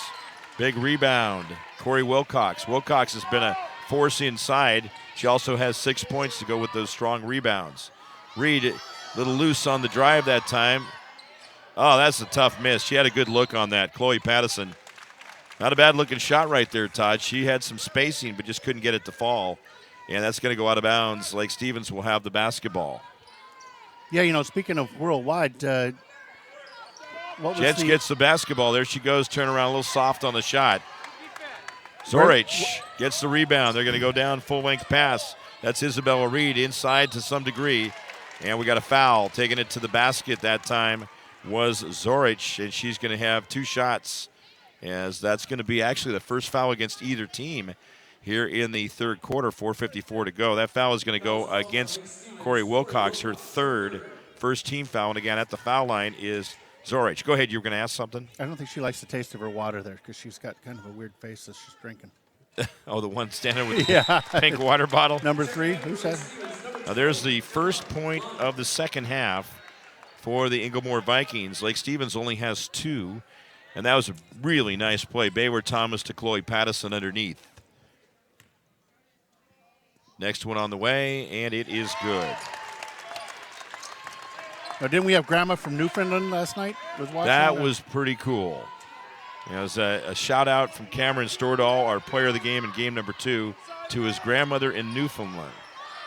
S2: Big rebound. Corey Wilcox. Wilcox has been a force inside. She also has 6 points to go with those strong rebounds. Reed, a little loose on the drive that time. Oh, that's a tough miss. She had a good look on that. Chloe Pattison. Not a bad looking shot right there, Todd. She had some spacing, but just couldn't get it to fall. And that's going to go out of bounds. Lake Stevens will have the basketball.
S3: Yeah, you know, speaking of worldwide,
S2: Jets gets the basketball. There she goes. Turn around, a little soft on the shot. Zorich gets the rebound. They're going to go down full-length pass. That's Isabella Reed inside to some degree. And we got a foul. Taking it to the basket that time was Zorich, and she's going to have 2 shots, as that's going to be actually the first foul against either team here in the third quarter. 4:54 to go. That foul is going to go against Corey Wilcox, her first team foul. And again, at the foul line is Zorich. Go ahead. You were going to ask something?
S3: I don't think she likes the taste of her water there because she's got kind of a weird face as she's drinking.
S2: Oh, the one standing with the pink water bottle?
S3: Number 3, who said?
S2: Now there's the first point of the second half for the Inglemoor Vikings. Lake Stevens only has 2, and that was a really nice play. Baylor Thomas to Chloe Pattison underneath. Next one on the way, and it is good.
S3: Now, didn't we have Grandma from Newfoundland last night?
S2: That was pretty cool. You know, it was a shout-out from Cameron Stordahl, our player of the game in game number 2, to his grandmother in Newfoundland.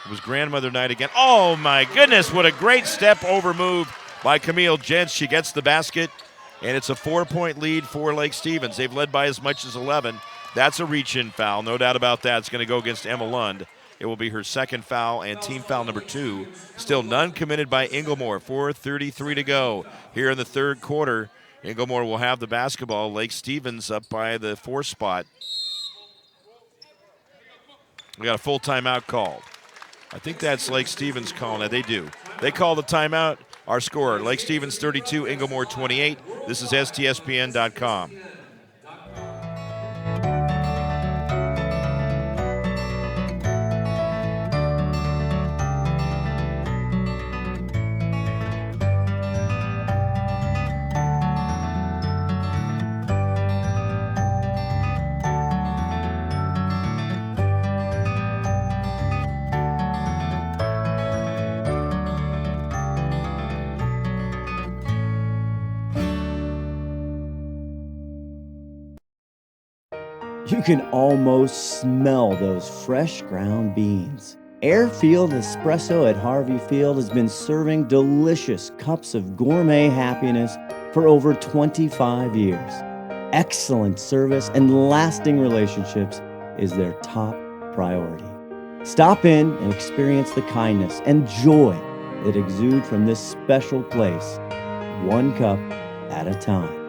S2: It was grandmother night again. Oh, my goodness, what a great step-over move by Camille Jentz. She gets the basket, and it's a 4-point lead for Lake Stevens. They've led by as much as 11. That's a reach-in foul, no doubt about that. It's going to go against Emma Lund. It will be her second foul and team foul number 2. Still none committed by Inglemoor. 4:33 to go here in the third quarter. Inglemoor will have the basketball. Lake Stevens up by the 4 spot. We got a full timeout called. I think that's Lake Stevens calling it. They do. They call the timeout. Our score, Lake Stevens 32, Inglemoor 28. This is STSPN.com.
S4: You can almost smell those fresh ground beans. Airfield Espresso at Harvey Field has been serving delicious cups of gourmet happiness for over 25 years. Excellent service and lasting relationships is their top priority. Stop in and experience the kindness and joy that exude from this special place, one cup at a time.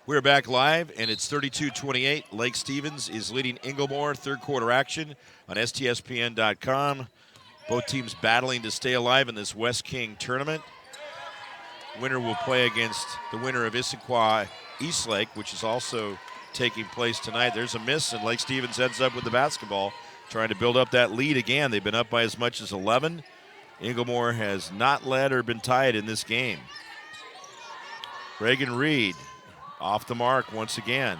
S2: We're back live, and it's 32-28. Lake Stevens is leading Inglemoor. Third quarter action on STSPN.com. Both teams battling to stay alive in this West King tournament. Winner will play against the winner of Issaquah Eastlake, which is also taking place tonight. There's a miss, and Lake Stevens ends up with the basketball, trying to build up that lead again. They've been up by as much as 11. Inglemoor has not led or been tied in this game. Reagan Reed off the mark once again.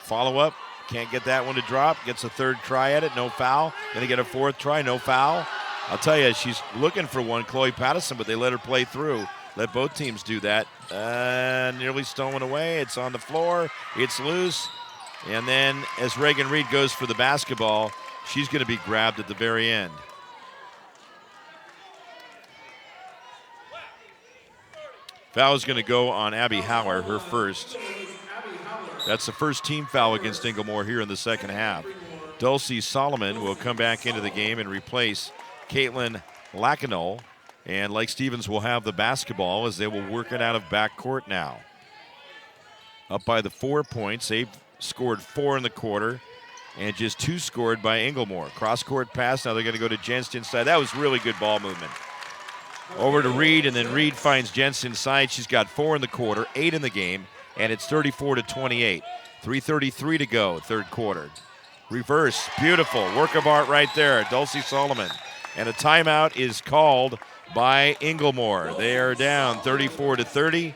S2: Follow up, can't get that one to drop. Gets a third try at it, no foul. Gonna get a fourth try, no foul. I'll tell you, she's looking for one, Chloe Patterson, but they let her play through. Let both teams do that. Nearly stolen away. It's on the floor. It's loose. And then as Reagan Reed goes for the basketball, she's going to be grabbed at the very end. Foul is going to go on Abby Haller, her first. That's the first team foul against Inglemoor here in the second half. Dulcie Solomon will come back into the game and replace Caitlin Lacanol. And Lake Stevens will have the basketball as they will work it out of backcourt now. Up by the 4 points. They've scored 4 in the quarter and just 2 scored by Inglemoor. Cross-court pass. Now they're going to go to Jenst inside. That was really good ball movement. Over to Reed, and then Reed finds Jenst inside. She's got 4 in the quarter, 8 in the game, and it's 34-28. 3:33 to go, third quarter. Reverse, beautiful. Work of art right there, Dulcie Solomon. And a timeout is called by Inglemoor. They are down 34-30.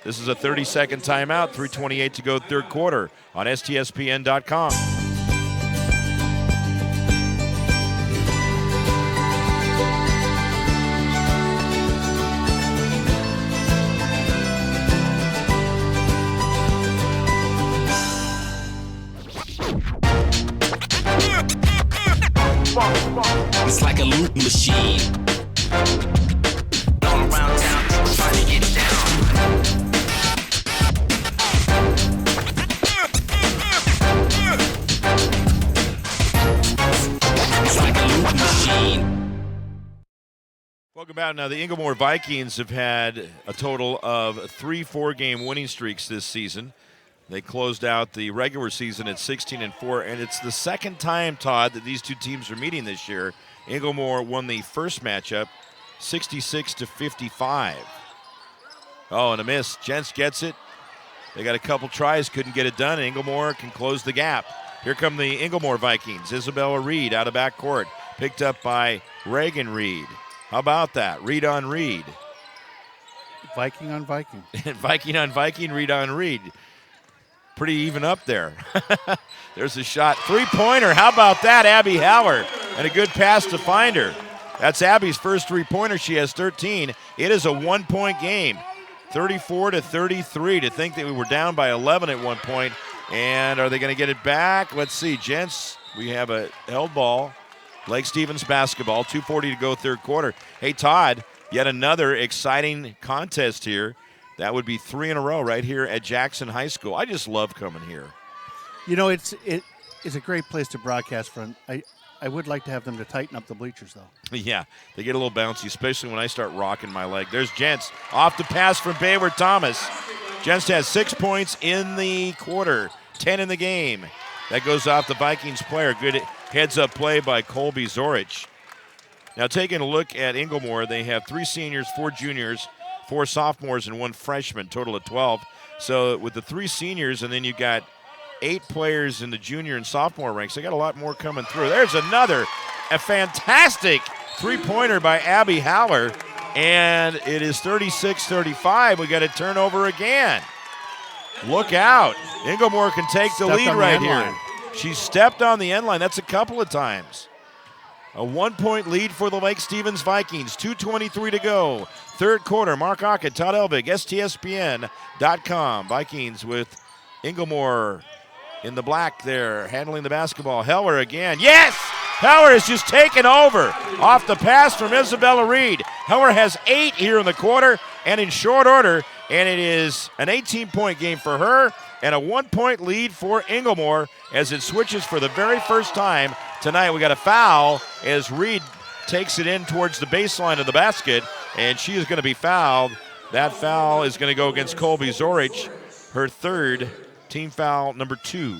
S2: This is a 30-second timeout, 3:28 to go third quarter on STSPN.com.
S6: It's like a loop machine. All around town, people trying to get down. It's like a loop machine.
S2: Welcome back. Now, the Inglemoor Vikings have had a total of 3 4-game winning streaks this season. They closed out the regular season at 16-4, and it's the second time, Todd, that these two teams are meeting this year. Inglemoor won the first matchup 66-55. Oh, and a miss. Jenst gets it. They got a couple tries, couldn't get it done. Inglemoor can close the gap. Here come the Inglemoor Vikings. Isabella Reed out of backcourt, picked up by Reagan Reed. How about that? Reed on Reed.
S3: Viking on Viking.
S2: Viking on Viking, Reed on Reed. Pretty even up there. There's a shot. Three-pointer. How about that, Abby Haller? And a good pass to find her. That's Abby's first three-pointer. She has 13. It is a one-point game. 34-33. To think that we were down by 11 at one point. And are they going to get it back? Let's see. Gents, we have a held ball. Lake Stevens basketball. 2:40 to go third quarter. Hey, Todd, yet another exciting contest here. That would be 3 in a row right here at Jackson High School. I just love coming here.
S3: You know, it's a great place to broadcast from. I would like to have them to tighten up the bleachers, though.
S2: Yeah, they get a little bouncy, especially when I start rocking my leg. There's Jenst off the pass from Bayward Thomas. Jenst has 6 points in the quarter, 10 in the game. That goes off the Vikings player. Good heads-up play by Colby Zorich. Now taking a look at Inglemoor, they have 3 seniors, 4 juniors, 4 sophomores, and 1 freshman, total of 12. So with the 3 seniors, and then you got 8 players in the junior and sophomore ranks, they got a lot more coming through. There's a fantastic three-pointer by Abby Haller, and it is 36-35. We got a turnover again. Look out. Inglemoor can take the lead right here. She stepped on the end line. That's a couple of times. A 1-point lead for the Lake Stevens Vikings. 2:23 to go. Third quarter. Mark Ockett, Todd Elvig, STSPN.com. Vikings with Inglemoor in the black there, handling the basketball. Heller again. Yes! Heller has just taken over off the pass from Isabella Reed. Heller has 8 here in the quarter and in short order, and it is an 18-point game for her and a 1-point lead for Inglemoor as it switches for the very first time tonight. We got a foul as Reed takes it in towards the baseline of the basket, and she is going to be fouled. That foul is going to go against Colby Zorich, her third, team foul number 2.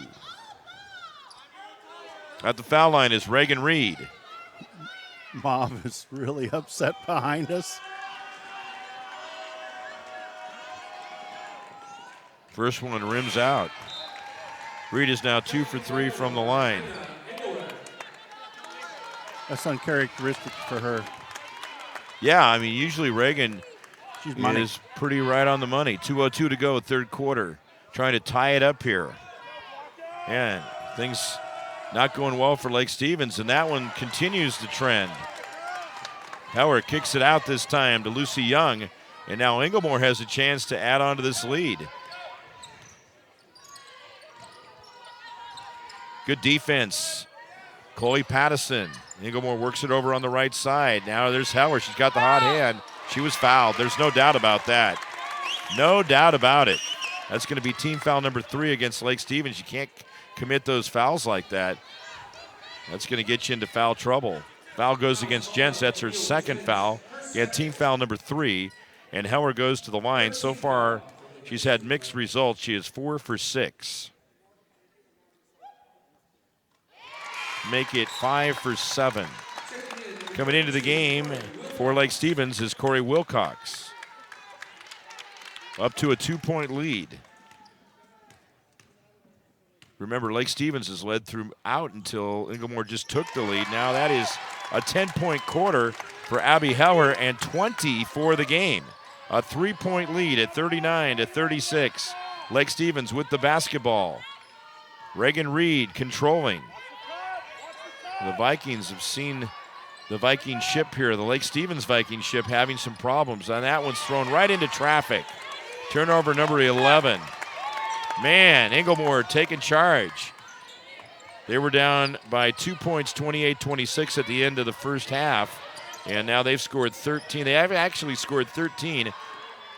S2: At the foul line is Reagan Reed.
S3: Mom is really upset behind us.
S2: First one rims out. Reed is now 2 for 3 from the line.
S3: That's uncharacteristic for her.
S2: Yeah, I mean, usually Reagan
S3: She's money.
S2: is pretty right on the money. 2:02 to go, third quarter. Trying to tie it up here. And things not going well for Lake Stevens, and that one continues to trend. Howard kicks it out this time to Lucy Young, and now Inglemoor has a chance to add on to this lead. Good defense. Chloe Pattison. Inglemoor works it over on the right side. Now there's Howard. She's got the hot hand. She was fouled. There's no doubt about that. No doubt about it. That's going to be team foul number 3 against Lake Stevens. You can't commit those fouls like that. That's going to get you into foul trouble. Foul goes against Jens. That's her second foul. You had team foul number 3. And Howard goes to the line. So far, she's had mixed results. She is 4 for 6. Make it 5 for 7. Coming into the game for Lake Stevens is Corey Wilcox. Up to a 2-point lead. Remember, Lake Stevens has led throughout until Inglemoor just took the lead. Now that is a 10-point quarter for Abby Heller and 20 for the game. A 3-point lead at 39-36. Lake Stevens with the basketball. Reagan Reed controlling. The Vikings have seen the Viking ship here, the Lake Stevens Viking ship, having some problems. And that one's thrown right into traffic. Turnover number 11. Man, Inglemoor taking charge. They were down by 2 points, 28-26 at the end of the first half. And now they've scored 13. They have actually scored 13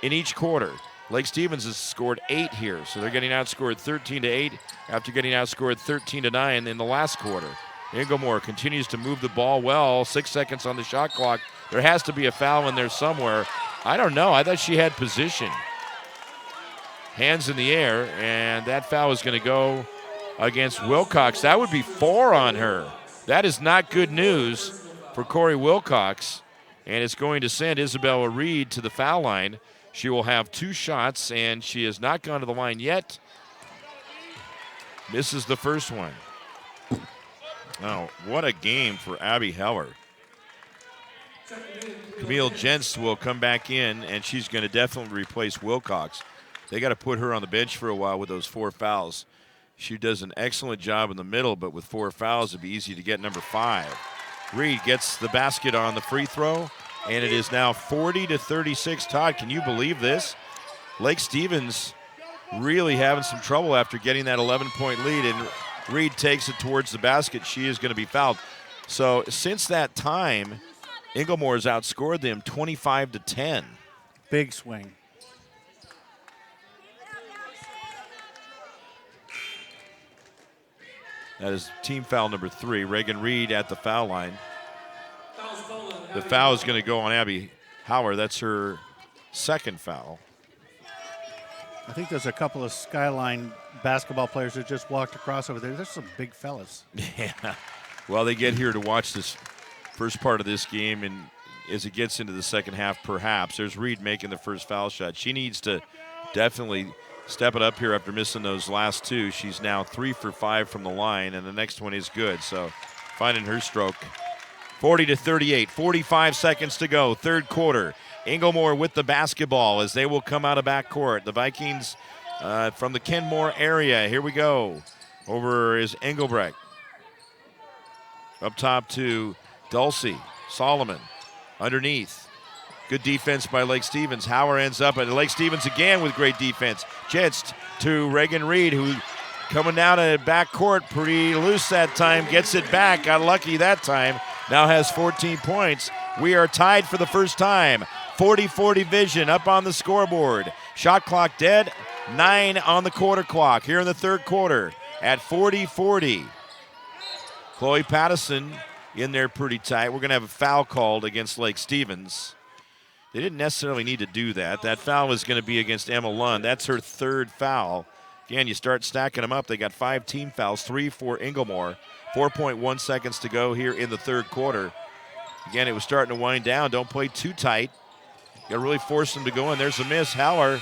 S2: in each quarter. Lake Stevens has scored 8 here. So they're getting outscored 13-8 after getting outscored 13-9 in the last quarter. Inglemoor continues to move the ball well. 6 seconds on the shot clock. There has to be a foul in there somewhere. I don't know. I thought she had position. Hands in the air, and that foul is going to go against Wilcox. That would be 4 on her. That is not good news for Corey Wilcox, and it's going to send Isabella Reed to the foul line. She will have 2 shots, and she has not gone to the line yet. Misses the first one. Oh, what a game for Abby Heller. Camille Jentz will come back in, and she's going to definitely replace Wilcox. They got to put her on the bench for a while with those 4 fouls. She does an excellent job in the middle, but with 4 fouls, it'd be easy to get number 5. Reed gets the basket on the free throw, and it is now 40-36. Todd, can you believe this? Lake Stevens really having some trouble after getting that 11-point lead, and Reed takes it towards the basket. She is going to be fouled. So since that time, Inglemoor has outscored them 25-10.
S3: Big swing.
S2: That is team foul number 3. Reagan Reed at the foul line. The foul is going to go on Abby Howard. That's her second foul.
S3: I think there's a couple of Skyline basketball players that just walked across over there. There's some big fellas.
S2: Yeah. Well, they get here to watch this first part of this game, and as it gets into the second half, perhaps. There's Reed making the first foul shot. She needs to definitely step it up here after missing those last 2. She's now 3 for 5 from the line, and the next one is good. So finding her stroke. 40-38, 45 seconds to go, third quarter. Inglemoor with the basketball as they will come out of backcourt. The Vikings from the Kenmore area. Here we go. Over is Engelbrecht. Up top to Dulcie. Solomon underneath. Good defense by Lake Stevens. Howard ends up at Lake Stevens again with great defense. Jets to Reagan Reed, who coming down to backcourt pretty loose that time. Gets it back. Got lucky that time. Now has 14 points. We are tied for the first time. 40-40 vision up on the scoreboard. Shot clock dead. 9 on the quarter clock here in the third quarter at 40-40. Chloe Pattison in there pretty tight. We're going to have a foul called against Lake Stevens. They didn't necessarily need to do that. That foul was going to be against Emma Lund. That's her third foul. Again, you start stacking them up. They got 5 team fouls, 3 for Inglemoor. 4.1 seconds to go here in the third quarter. Again, it was starting to wind down. Don't play too tight. Got to really force them to go in. There's a miss. Haller,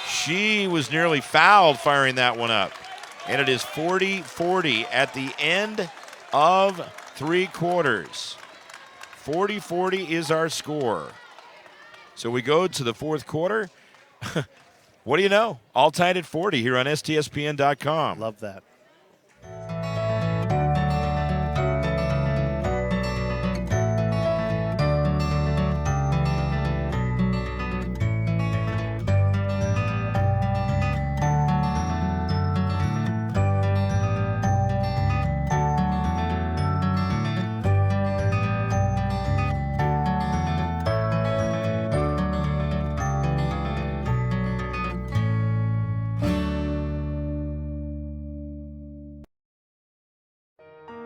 S2: she was nearly fouled firing that one up. And it is 40-40 at the end of 3 quarters. 40-40 is our score. So we go to the 4th quarter. What do you know? All tied at 40 here on STSPN.com.
S3: Love that.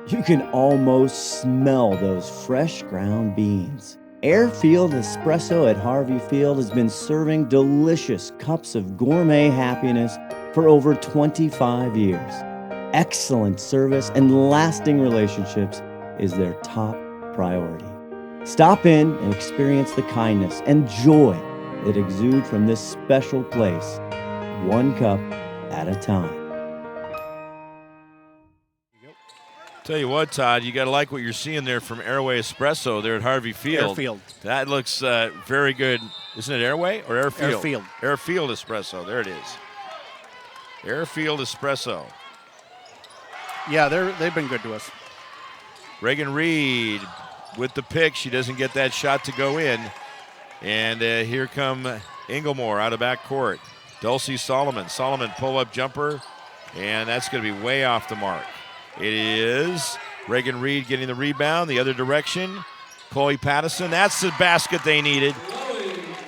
S4: You can almost smell those fresh ground beans. Airfield Espresso at Harvey Field has been serving delicious cups of gourmet happiness for over 25 years. Excellent service and lasting relationships is their top priority. Stop in and experience the kindness and joy that exude from this special place, one cup at a time.
S2: Tell you what, Todd, you got to like what you're seeing there from Airway Espresso there at Harvey Field.
S3: Airfield.
S2: That looks very good. Isn't it Airway or Airfield?
S3: Airfield.
S2: Airfield Espresso. There it is. Airfield Espresso.
S3: Yeah, they've been good to us.
S2: Reagan Reed with the pick. She doesn't get that shot to go in. And here come Inglemoor out of back court. Dulcie Solomon. Solomon pull-up jumper. And that's going to be way off the mark. It is Reagan Reed getting the rebound the other direction. Chloe Pattison, that's the basket they needed.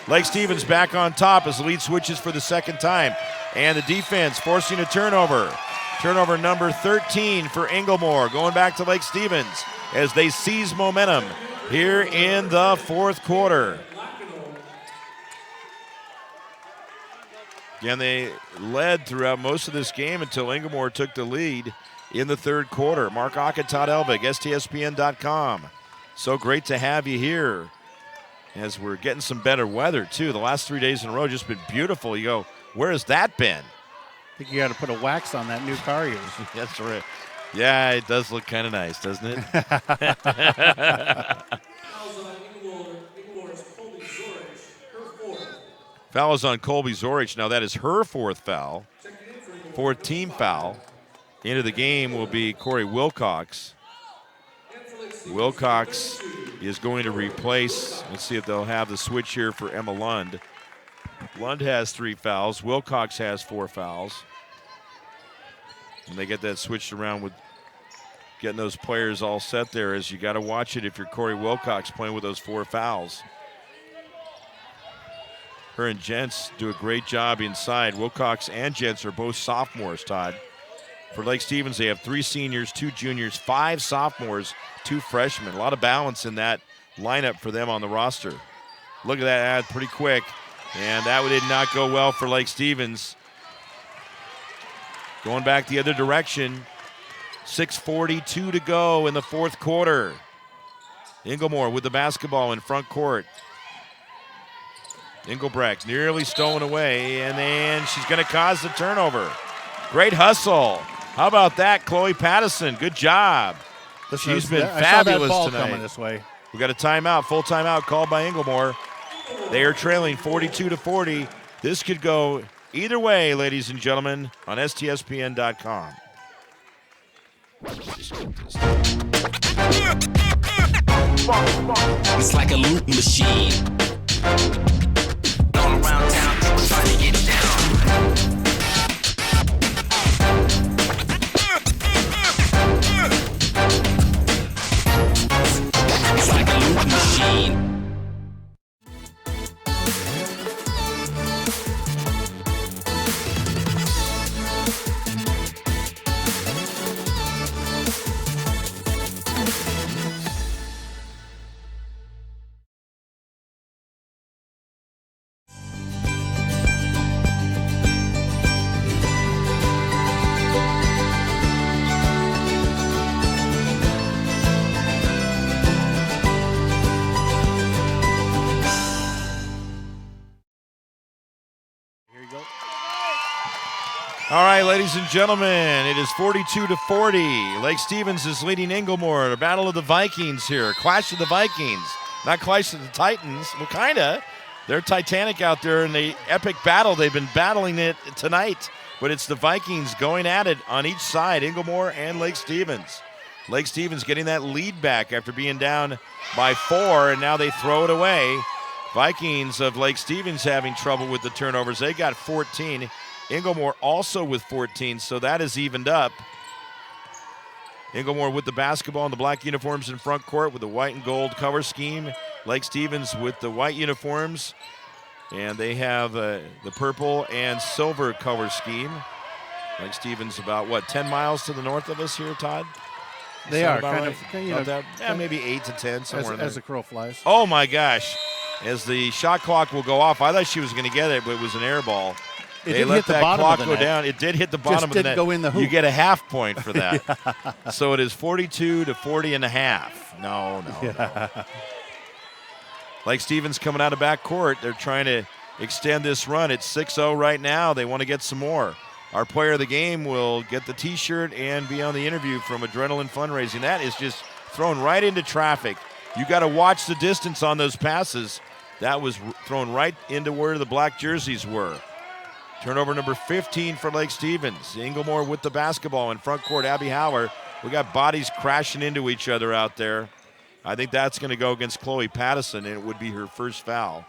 S2: Lake Stevens back on top as the lead switches for the second time. And the defense forcing a turnover. Turnover number 13 for Inglemoor, going back to Lake Stevens as they seize momentum here in the 4th quarter. Again, they led throughout most of this game until Inglemoor took the lead in the 3rd quarter. Mark Ock, Todd Elvig, STSPN.com. So great to have you here as we're getting some better weather, too. The last 3 days in a row just been beautiful. You go, where has that been?
S3: I think you got to put a wax on that new car yours.
S2: That's right. Yeah, it does look kind of nice, doesn't it? Foul is on Colby Zorich. Now that is her 4th foul. 4th team foul. Into the game will be Corey Wilcox. Wilcox is going to replace, let's see if they'll have the switch here for Emma Lund. Lund has 3 fouls. Wilcox has 4 fouls. And they get that switched around with getting those players all set there, as you got to watch it if you're Corey Wilcox playing with those 4 fouls. Her and Jentz do a great job inside. Wilcox and Jentz are both sophomores, Todd. For Lake Stevens, they have 3 seniors, 2 juniors, 5 sophomores, 2 freshmen. A lot of balance in that lineup for them on the roster. Look at that ad pretty quick. And that did not go well for Lake Stevens. Going back the other direction. 6:42 to go in the 4th quarter. Inglemoor with the basketball in front court. Engelbrecht nearly stolen away, and then she's going to cause the turnover. Great hustle. How about that, Chloe Pattison? Good job. She's been fabulous
S3: I saw that ball
S2: tonight.
S3: coming this way.
S2: We got a timeout, full timeout called by Inglemoor. They are trailing 42-40. This could go either way, ladies and gentlemen, on STSPN.com.
S6: It's like a loot machine.
S2: All right, ladies and gentlemen, it is 42-40. Lake Stevens is leading Inglemoor. The battle of the Vikings here. Clash of the Vikings. Not Clash of the Titans. Well, kind of. They're Titanic out there in the epic battle. They've been battling it tonight. But it's the Vikings going at it on each side, Inglemoor and Lake Stevens. Lake Stevens getting that lead back after being down by 4, and now they throw it away. Vikings of Lake Stevens having trouble with the turnovers. They got 14. Inglemoor also with 14, so that is evened up. Inglemoor with the basketball in the black uniforms in front court with the white and gold cover scheme. Lake Stevens with the white uniforms, and they have the purple and silver cover scheme. Lake Stevens about, 10 miles to the north of us here, Todd?
S3: They are kind of,
S2: maybe 8 to 10, somewhere in there.
S3: As the crow flies.
S2: Oh, my gosh. As the shot clock will go off, I thought she was going to get it, but it was an air ball. They let that clock go down. It did hit the bottom of the net.
S3: Just didn't go in the hoop.
S2: You get a half point for that. So it is 42-40 and a half. No. Lake Stevens coming out of back court. They're trying to extend this run. It's 6-0 right now. They want to get some more. Our player of the game will get the T-shirt and be on the interview from Adrenaline Fundraising. That is just thrown right into traffic. You got to watch the distance on those passes. That was thrown right into where the black jerseys were. Turnover number 15 for Lake Stevens. Inglemoor with the basketball in front court. Abby Howler. We got bodies crashing into each other out there. I think that's going to go against Chloe Pattison, and it would be her first foul.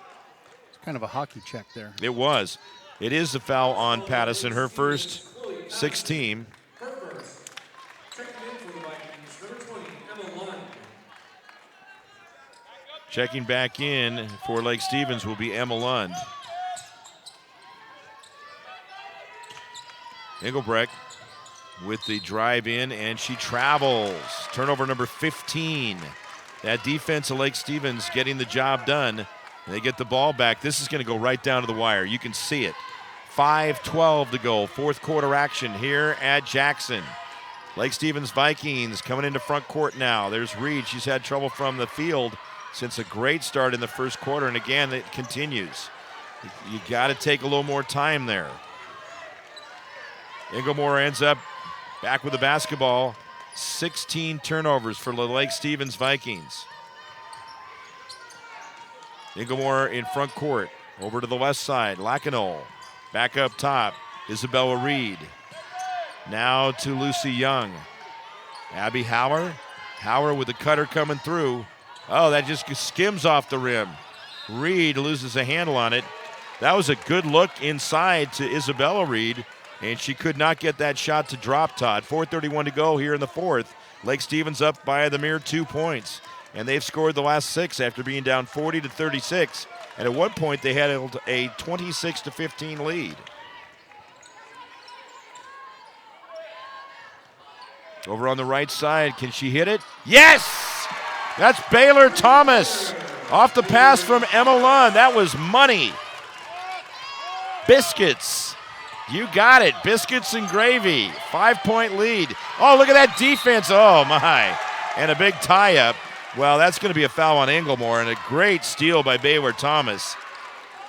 S3: It's kind of a hockey check there.
S2: It was. It is a foul on Pattison, her first 6-team. Checking back in for Lake Stevens will be Emma Lund. Engelbrecht with the drive in, and she travels. Turnover number 15. That defense of Lake Stevens getting the job done. They get the ball back. This is going to go right down to the wire. You can see it. 5:12 to go. Fourth quarter action here at Jackson. Lake Stevens Vikings coming into front court now. There's Reed. She's had trouble from the field since a great start in the first quarter, and again, it continues. You got to take a little more time there. Inglemoor ends up back with the basketball. 16 turnovers for the Lake Stevens Vikings. Inglemoor in front court. Over to the left side. Lacanol. Back up top. Isabella Reed. Now to Lucy Young. Abby Howler. Howler with the cutter coming through. Oh, that just skims off the rim. Reed loses a handle on it. That was a good look inside to Isabella Reed, and she could not get that shot to drop, Todd. 4:31 to go here in the fourth. Lake Stevens up by the mere 2 points, and they've scored the last 6 after being down 40-36. And at one point, they had a 26-15 lead. Over on the right side, can she hit it? Yes! That's Baylor Thomas. Off the pass from Emma Lund. That was money. Biscuits. You got it. Biscuits and gravy. 5-point lead. Oh, look at that defense. Oh, my. And a big tie-up. Well, that's going to be a foul on Inglemoor, and a great steal by Baylor Thomas.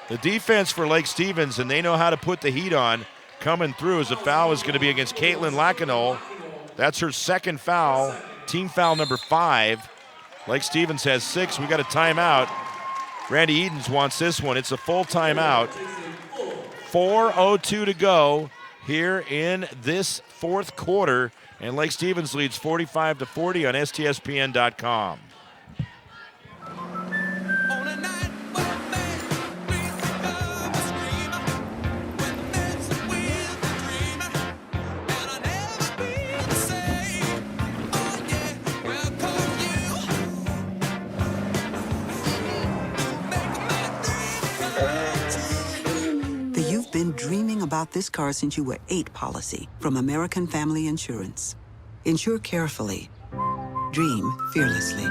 S2: The defense for Lake Stevens, and they know how to put the heat on, coming through as a foul is going to be against Caitlin Lacanol. That's her second foul, team foul number 5. Lake Stevens has 6. We got a timeout. Randy Edens wants this one. It's a full timeout. 4:02 to go here in this fourth quarter, and Lake Stevens leads 45-40 on STSPN.com.
S8: Dreaming about this car since you were 8 policy from American Family Insurance. Insure carefully. Dream fearlessly.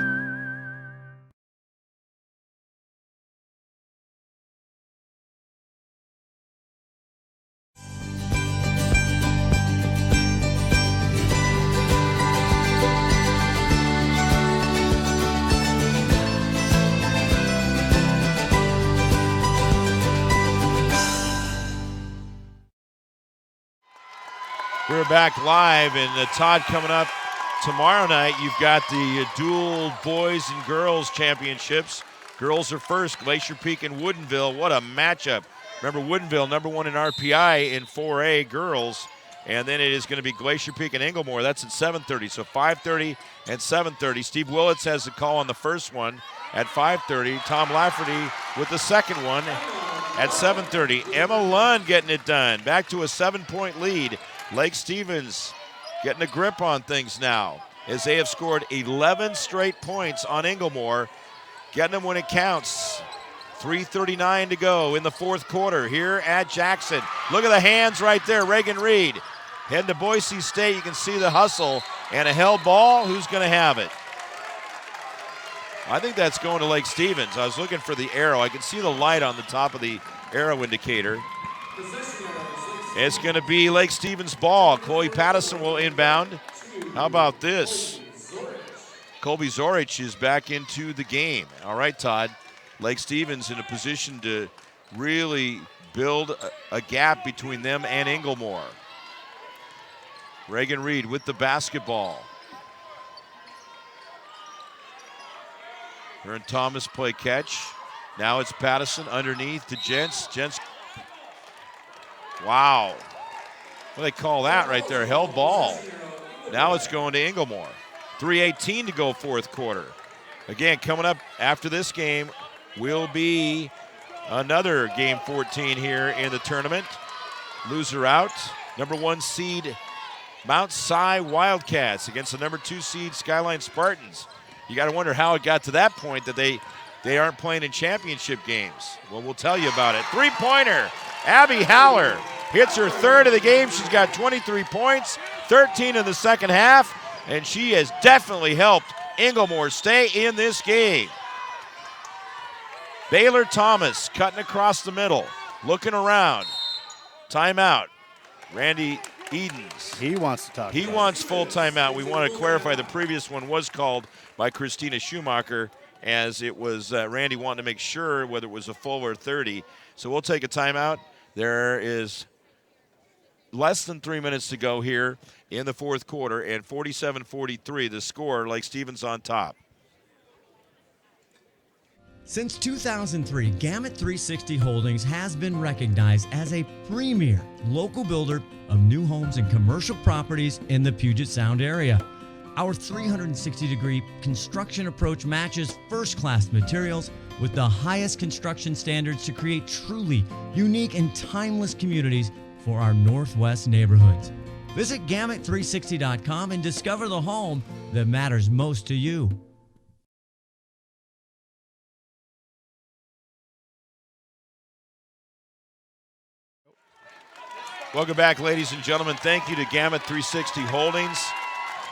S2: We're back live, and Todd, coming up tomorrow night, you've got the dual boys and girls championships. Girls are first, Glacier Peak and Woodinville. What a matchup. Remember, Woodinville, number 1 in RPI in 4A girls. And then it is going to be Glacier Peak and Inglemoor. That's at 7:30. So 5:30 and 7:30. Steve Willits has the call on the first one at 5:30. Tom Lafferty with the second one at 7:30. Emma Lund getting it done. Back to a 7-point lead. Lake Stevens getting a grip on things now as they have scored 11 straight points on Inglemoor. Getting them when it counts. 3:39 to go in the fourth quarter here at Jackson. Look at the hands right there. Reagan Reed heading to Boise State. You can see the hustle and a held ball. Who's going to have it? I think that's going to Lake Stevens. I was looking for the arrow. I can see the light on the top of the arrow indicator. It's going to be Lake Stevens' ball. Chloe Pattison will inbound. How about this? Colby Zorich is back into the game. All right, Todd. Lake Stevens in a position to really build a gap between them and Inglemoor. Reagan Reed with the basketball. Her and Thomas play catch. Now it's Pattison underneath to Gents. Gents. Wow. What do they call that right there? Held ball. Now it's going to Inglemoor. 3:18 to go fourth quarter. Again, coming up after this game will be another game 14 here in the tournament. Loser out. Number 1 seed Mount Si Wildcats against the number 2 seed Skyline Spartans. You got to wonder how it got to that point that they aren't playing in championship games. Well, we'll tell you about it. Three-pointer. Abby Haller hits her third of the game. She's got 23 points, 13 in the second half, and she has definitely helped Inglemoor stay in this game. Baylor Thomas cutting across the middle, looking around. Timeout. Randy Edens.
S3: He wants to talk.
S2: He wants full timeout. We want to clarify the previous one was called by Christina Schumacher, as it was Randy wanting to make sure whether it was a full or 30. So we'll take a timeout. There is less than 3 minutes to go here in the fourth quarter, and 47-43 the score. Lake Stevens on top.
S10: Since 2003, Gamut 360 Holdings has been recognized as a premier local builder of new homes and commercial properties in the Puget Sound area. Our 360-degree construction approach matches first-class materials with the highest construction standards to create truly unique and timeless communities for our Northwest neighborhoods. Visit Gamut360.com and discover the home that matters most to you.
S2: Welcome back, ladies and gentlemen. Thank you to Gamut 360 Holdings.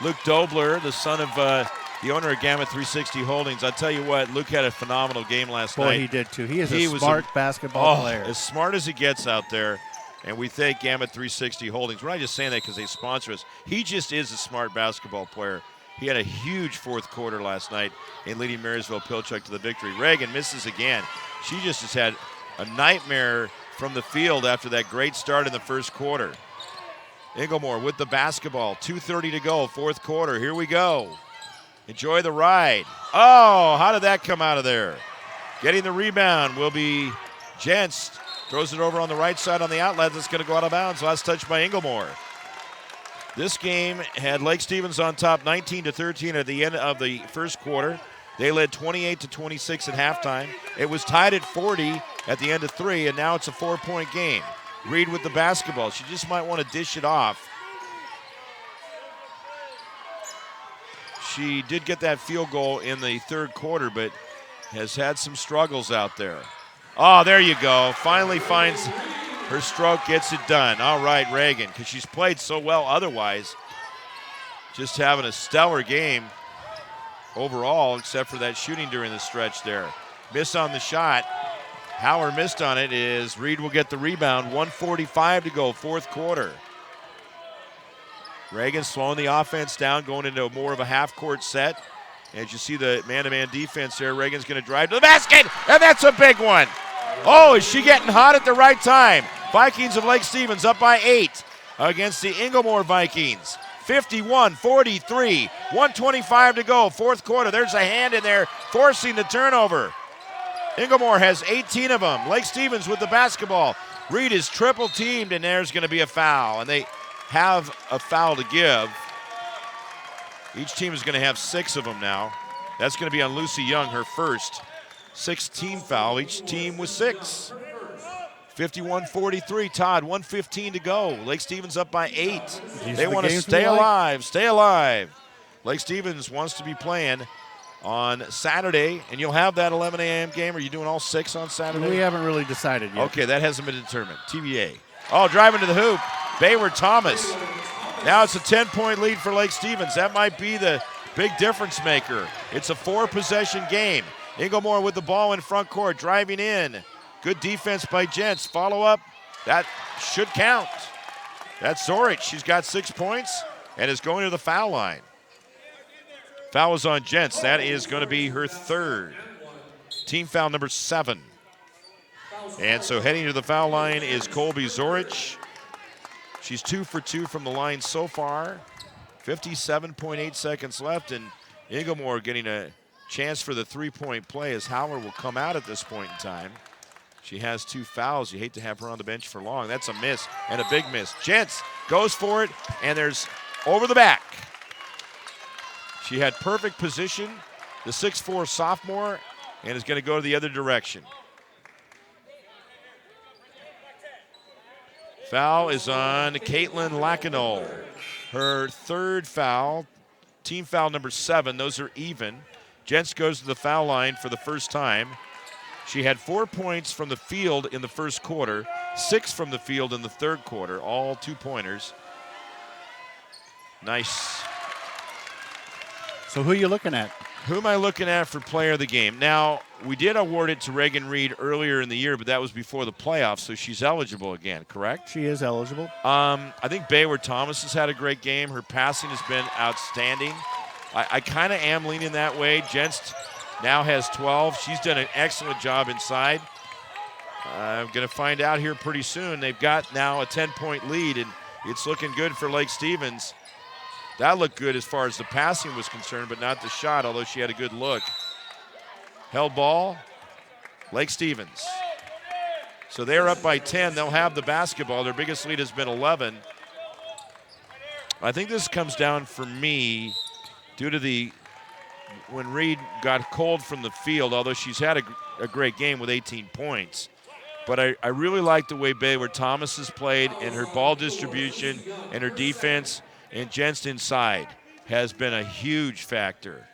S2: Luke Dobler, the son of the owner of Gamut 360 Holdings. I'll tell you what, Luke had a phenomenal game last night.
S3: Boy, he did too. He is a smart basketball player.
S2: As smart as he gets out there. And we thank Gamut 360 Holdings. We're not just saying that because they sponsor us. He just is a smart basketball player. He had a huge fourth quarter last night in leading Marysville Pilchuck to the victory. Reagan misses again. She just has had a nightmare from the field after that great start in the first quarter. Inglemoor with the basketball. 2:30 to go, fourth quarter. Here we go. Enjoy the ride. Oh, how did that come out of there? Getting the rebound will be Jentz. Throws it over on the right side on the outlet. That's going to go out of bounds. Last touch by Inglemoor. This game had Lake Stevens on top 19-13 at the end of the first quarter. They led 28-26 at halftime. It was tied at 40 at the end of 3, and now it's a 4-point game. Reed with the basketball. She just might want to dish it off. She did get that field goal in the third quarter, but has had some struggles out there. Oh, there you go. Finally finds her stroke, gets it done. All right, Reagan, because she's played so well otherwise. Just having a stellar game overall, except for that shooting during the stretch there. Miss on the shot. Howard missed on it. Is Reed will get the rebound. 1:45 to go, fourth quarter. Reagan slowing the offense down, going into more of a half-court set. As you see the man-to-man defense there, Reagan's going to drive to the basket, and that's a big one. Oh, is she getting hot at the right time? Vikings of Lake Stevens up by 8. against the Inglemoor Vikings. 51-43, 1:25 to go, fourth quarter. There's a hand in there forcing the turnover. Inglemoor has 18 of them. Lake Stevens with the basketball. Reed is triple teamed, and there's going to be a foul, and they have a foul to give. Each team is going to have 6 of them now. That's going to be on Lucy Young, her first 6-team foul. Each team with 6. 51-43, Todd, 1:15 to go. Lake Stevens up by 8. They want to stay alive, stay alive. Lake Stevens wants to be playing on Saturday, and you'll have that 11 a.m. game. Are you doing all 6 on Saturday?
S3: We haven't really decided yet.
S2: Okay, that hasn't been determined. TBA. Oh, driving to the hoop. Bayward Thomas. Now it's a 10-point lead for Lake Stevens. That might be the big difference maker. It's a 4-possession game. Inglemoor with the ball in front court, driving in. Good defense by Gents. Follow up. That should count. That's Zorich. She's got 6 points and is going to the foul line. Foul is on Gents. That is going to be her 3rd. Team foul number 7. And so heading to the foul line is Colby Zorich. She's 2 for 2 from the line so far. 57.8 seconds left, and Inglemoor getting a chance for the 3-point play as Howler will come out at this point in time. She has 2 fouls. You hate to have her on the bench for long. That's a miss and a big miss. Gents goes for it, and there's over the back. She had perfect position, the 6'4" sophomore, and is going to go the other direction. Foul is on Caitlin Lacanol. Her 3rd foul, team foul number 7. Those are even. Gents goes to the foul line for the first time. She had 4 points from the field in the first quarter, 6 from the field in the third quarter, all 2-pointers. Nice.
S3: So who are you looking at?
S2: Who am I looking at for player of the game? Now, we did award it to Reagan Reed earlier in the year, but that was before the playoffs, so she's eligible again, correct?
S3: She is eligible.
S2: I think Bayward Thomas has had a great game. Her passing has been outstanding. I kind of am leaning that way. Gents now has 12. She's done an excellent job inside. I'm going to find out here pretty soon. They've got now a 10-point lead, and it's looking good for Lake Stevens. That looked good as far as the passing was concerned, but not the shot, although she had a good look. Held ball, Lake Stevens. So they're up by 10. They'll have the basketball. Their biggest lead has been 11. I think this comes down for me due to when Reed got cold from the field, although she's had a great game with 18 points. But I really like the way Bayward Thomas has played, and her ball distribution and her defense. And Gents inside has been a huge factor.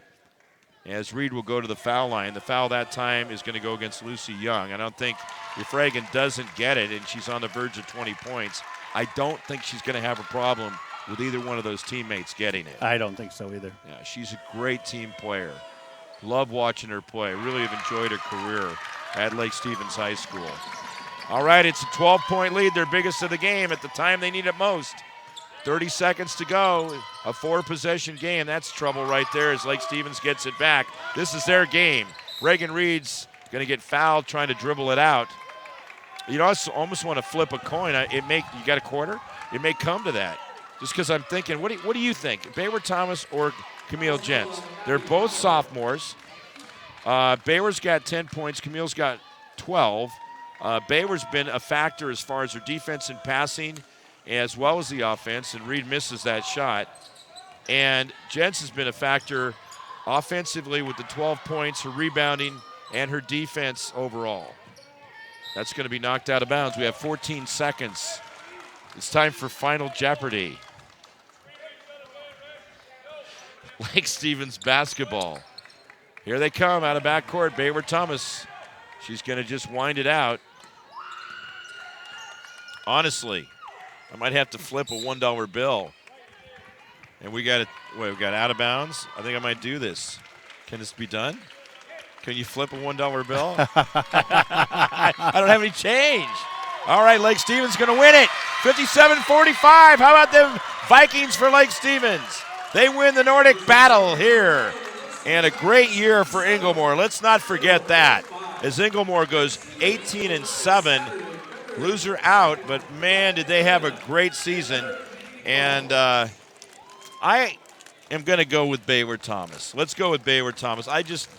S2: As Reed will go to the foul line. The foul that time is going to go against Lucy Young. I don't think if Reagan doesn't get it and she's on the verge of 20 points, I don't think she's going to have a problem with either one of those teammates getting it.
S3: I don't think so either.
S2: Yeah, she's a great team player. Love watching her play. Really have enjoyed her career at Lake Stevens High School. All right, it's a 12-point lead, their biggest of the game at the time they need it most. 30 seconds to go, a 4-possession game. That's trouble right there as Lake Stevens gets it back. This is their game. Reagan Reed's going to get fouled trying to dribble it out. You know, I almost want to flip a coin. You got a quarter? It may come to that. Just because I'm thinking, what do you think? Bayward Thomas or Camille Gents? They're both sophomores. Bayward's got 10 points. Camille's got 12. Bayward's been a factor as far as her defense and passing, as well as the offense, and Reed misses that shot. And Gents has been a factor offensively with the 12 points, her rebounding, and her defense overall. That's going to be knocked out of bounds. We have 14 seconds. It's time for Final Jeopardy. Lake Stevens basketball. Here they come out of backcourt. Bayward Thomas. She's going to just wind it out. Honestly, I might have to flip a $1 bill. And we got out of bounds. I think I might do this. Can this be done? Can you flip a $1 bill? I don't have any change. All right, Lake Stevens going to win it. 57-45. How about them Vikings for Lake Stevens? They win the Nordic battle here. And a great year for Inglemoor. Let's not forget that. As Inglemoor goes 18-7 Loser out, but man, did they have a great season. And I am going to go with Bayward Thomas. Let's go with Bayward Thomas. I just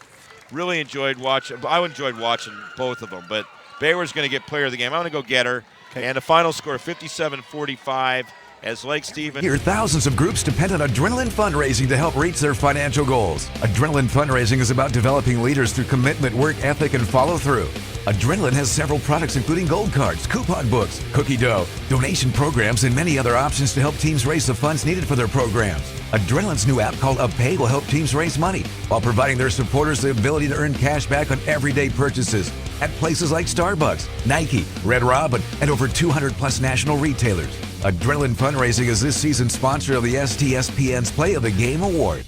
S2: really enjoyed watching. I enjoyed watching both of them, but Bayward's going to get player of the game. I'm going to go get her. Okay. And the final score, 57-45. As Lake Stevens.
S11: Here, thousands of groups depend on Adrenaline Fundraising to help reach their financial goals. Adrenaline Fundraising is about developing leaders through commitment, work ethic, and follow-through. Adrenaline has several products including gold cards, coupon books, cookie dough, donation programs, and many other options to help teams raise the funds needed for their programs. Adrenaline's new app called UpPay will help teams raise money while providing their supporters the ability to earn cash back on everyday purchases at places like Starbucks, Nike, Red Robin, and over 200 plus national retailers. Adrenaline Fundraising is this season's sponsor of the STSPN's Play of the Game Award.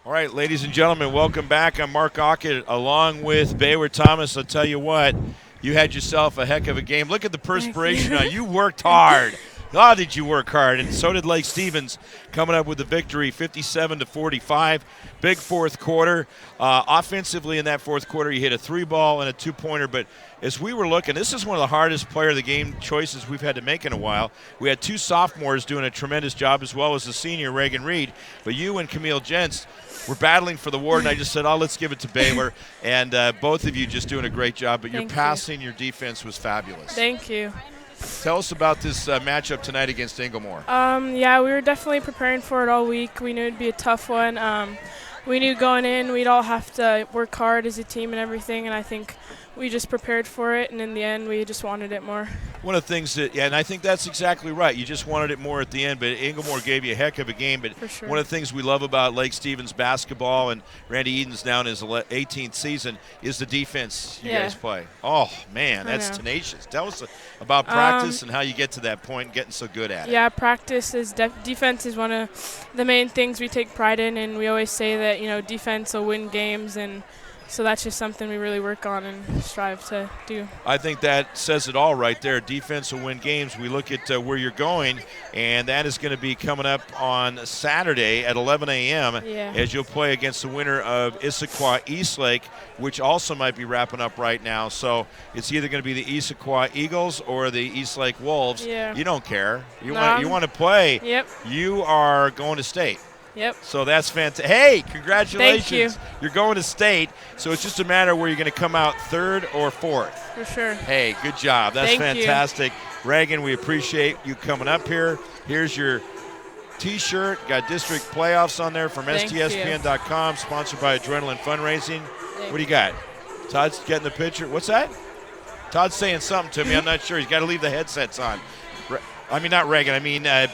S2: All right, ladies and gentlemen, welcome back. I'm Mark Ockett along with Bayward Thomas. I'll tell you what, you had yourself a heck of a game. Look at the perspiration on you. Worked hard. Oh, did you work hard? And so did Lake Stevens, coming up with the victory, 57-45. Big fourth quarter. Offensively in that fourth quarter, you hit a 3-ball and a 2-pointer. But as we were looking, this is one of the hardest player of the game choices we've had to make in a while. We had 2 sophomores doing a tremendous job, as well as the senior, Reagan Reed. But you and Camille Jentz were battling for the award, and I just said, let's give it to Baylor. And both of you just doing a great job. But your passing, your defense was fabulous.
S12: Thank you.
S2: Tell us about this matchup tonight against Inglemoor.
S12: Yeah, we were definitely preparing for it all week. We knew it'd be a tough one. We knew going in we'd all have to work hard as a team and everything, and I think we just prepared for it, and in the end we just wanted it more.
S2: One of the things that, and I think that's exactly right. You just wanted it more at the end, but Inglemoor gave you a heck of a game. But
S12: for sure.
S2: One of the things we love about Lake Stevens basketball, and Randy Eden's now in his 18th season, is the defense you guys play. Oh, man, that's tenacious. Tell us about practice and how you get to that point and getting so good at it.
S12: Yeah, practice is defense is one of the main things we take pride in, and we always say that, defense will win games, and so that's just something we really work on and strive to do.
S2: I think that says it all right there. Defense will win games. We look at where you're going, and that is going to be coming up on Saturday at 11 a.m. As you'll play against the winner of Issaquah Eastlake, which also might be wrapping up right now. So it's either going to be the Issaquah Eagles or the Eastlake Wolves.
S12: Yeah.
S2: You don't care. You want to play.
S12: Yep.
S2: You are going to state.
S12: Yep.
S2: So that's fantastic. Hey, congratulations.
S12: Thank you.
S2: You're going to state, so it's just a matter where you're going to come out 3rd or 4th.
S12: For sure.
S2: Hey, good job. That's fantastic. Reagan, we appreciate you coming up here. Here's your T-shirt. Got district playoffs on there from STSPN.com, sponsored by Adrenaline Fundraising. What do you got? Todd's getting the picture. What's that? Todd's saying something to me. I'm not sure. He's got to leave the headsets on. Not Reagan.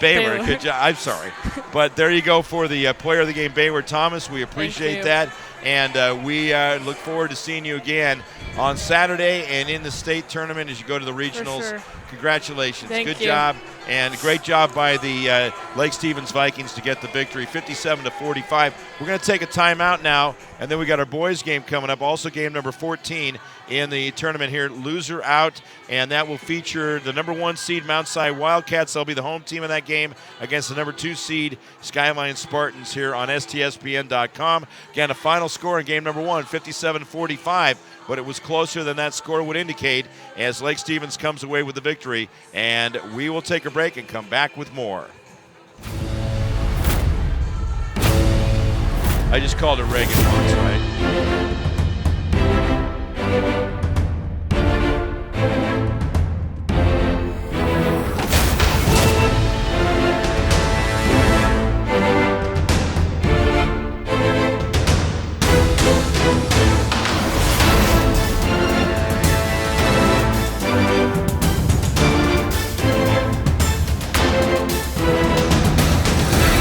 S2: Baylor. Good job. I'm sorry. But there you go for the player of the game, Bayward Thomas. We appreciate that. And we look forward to seeing you again on Saturday and in the state tournament as you go to the regionals.
S12: For sure.
S2: Congratulations.
S12: Thank
S2: Good
S12: you.
S2: job. And great job by the Lake Stevens Vikings to get the victory, 57-45. We're going to take a timeout now, and then we got our boys game coming up, also game number 14 in the tournament here, loser out, and that will feature the number 1 seed Mount Si Wildcats. They'll be the home team in that game against the number 2 seed Skyline Spartans here on STSPN.com. Again, a final score in game number 1, 57-45, but it was closer than that score would indicate as Lake Stevens comes away with the victory, and we will take a break and come back with more. I just called it Reagan once, right?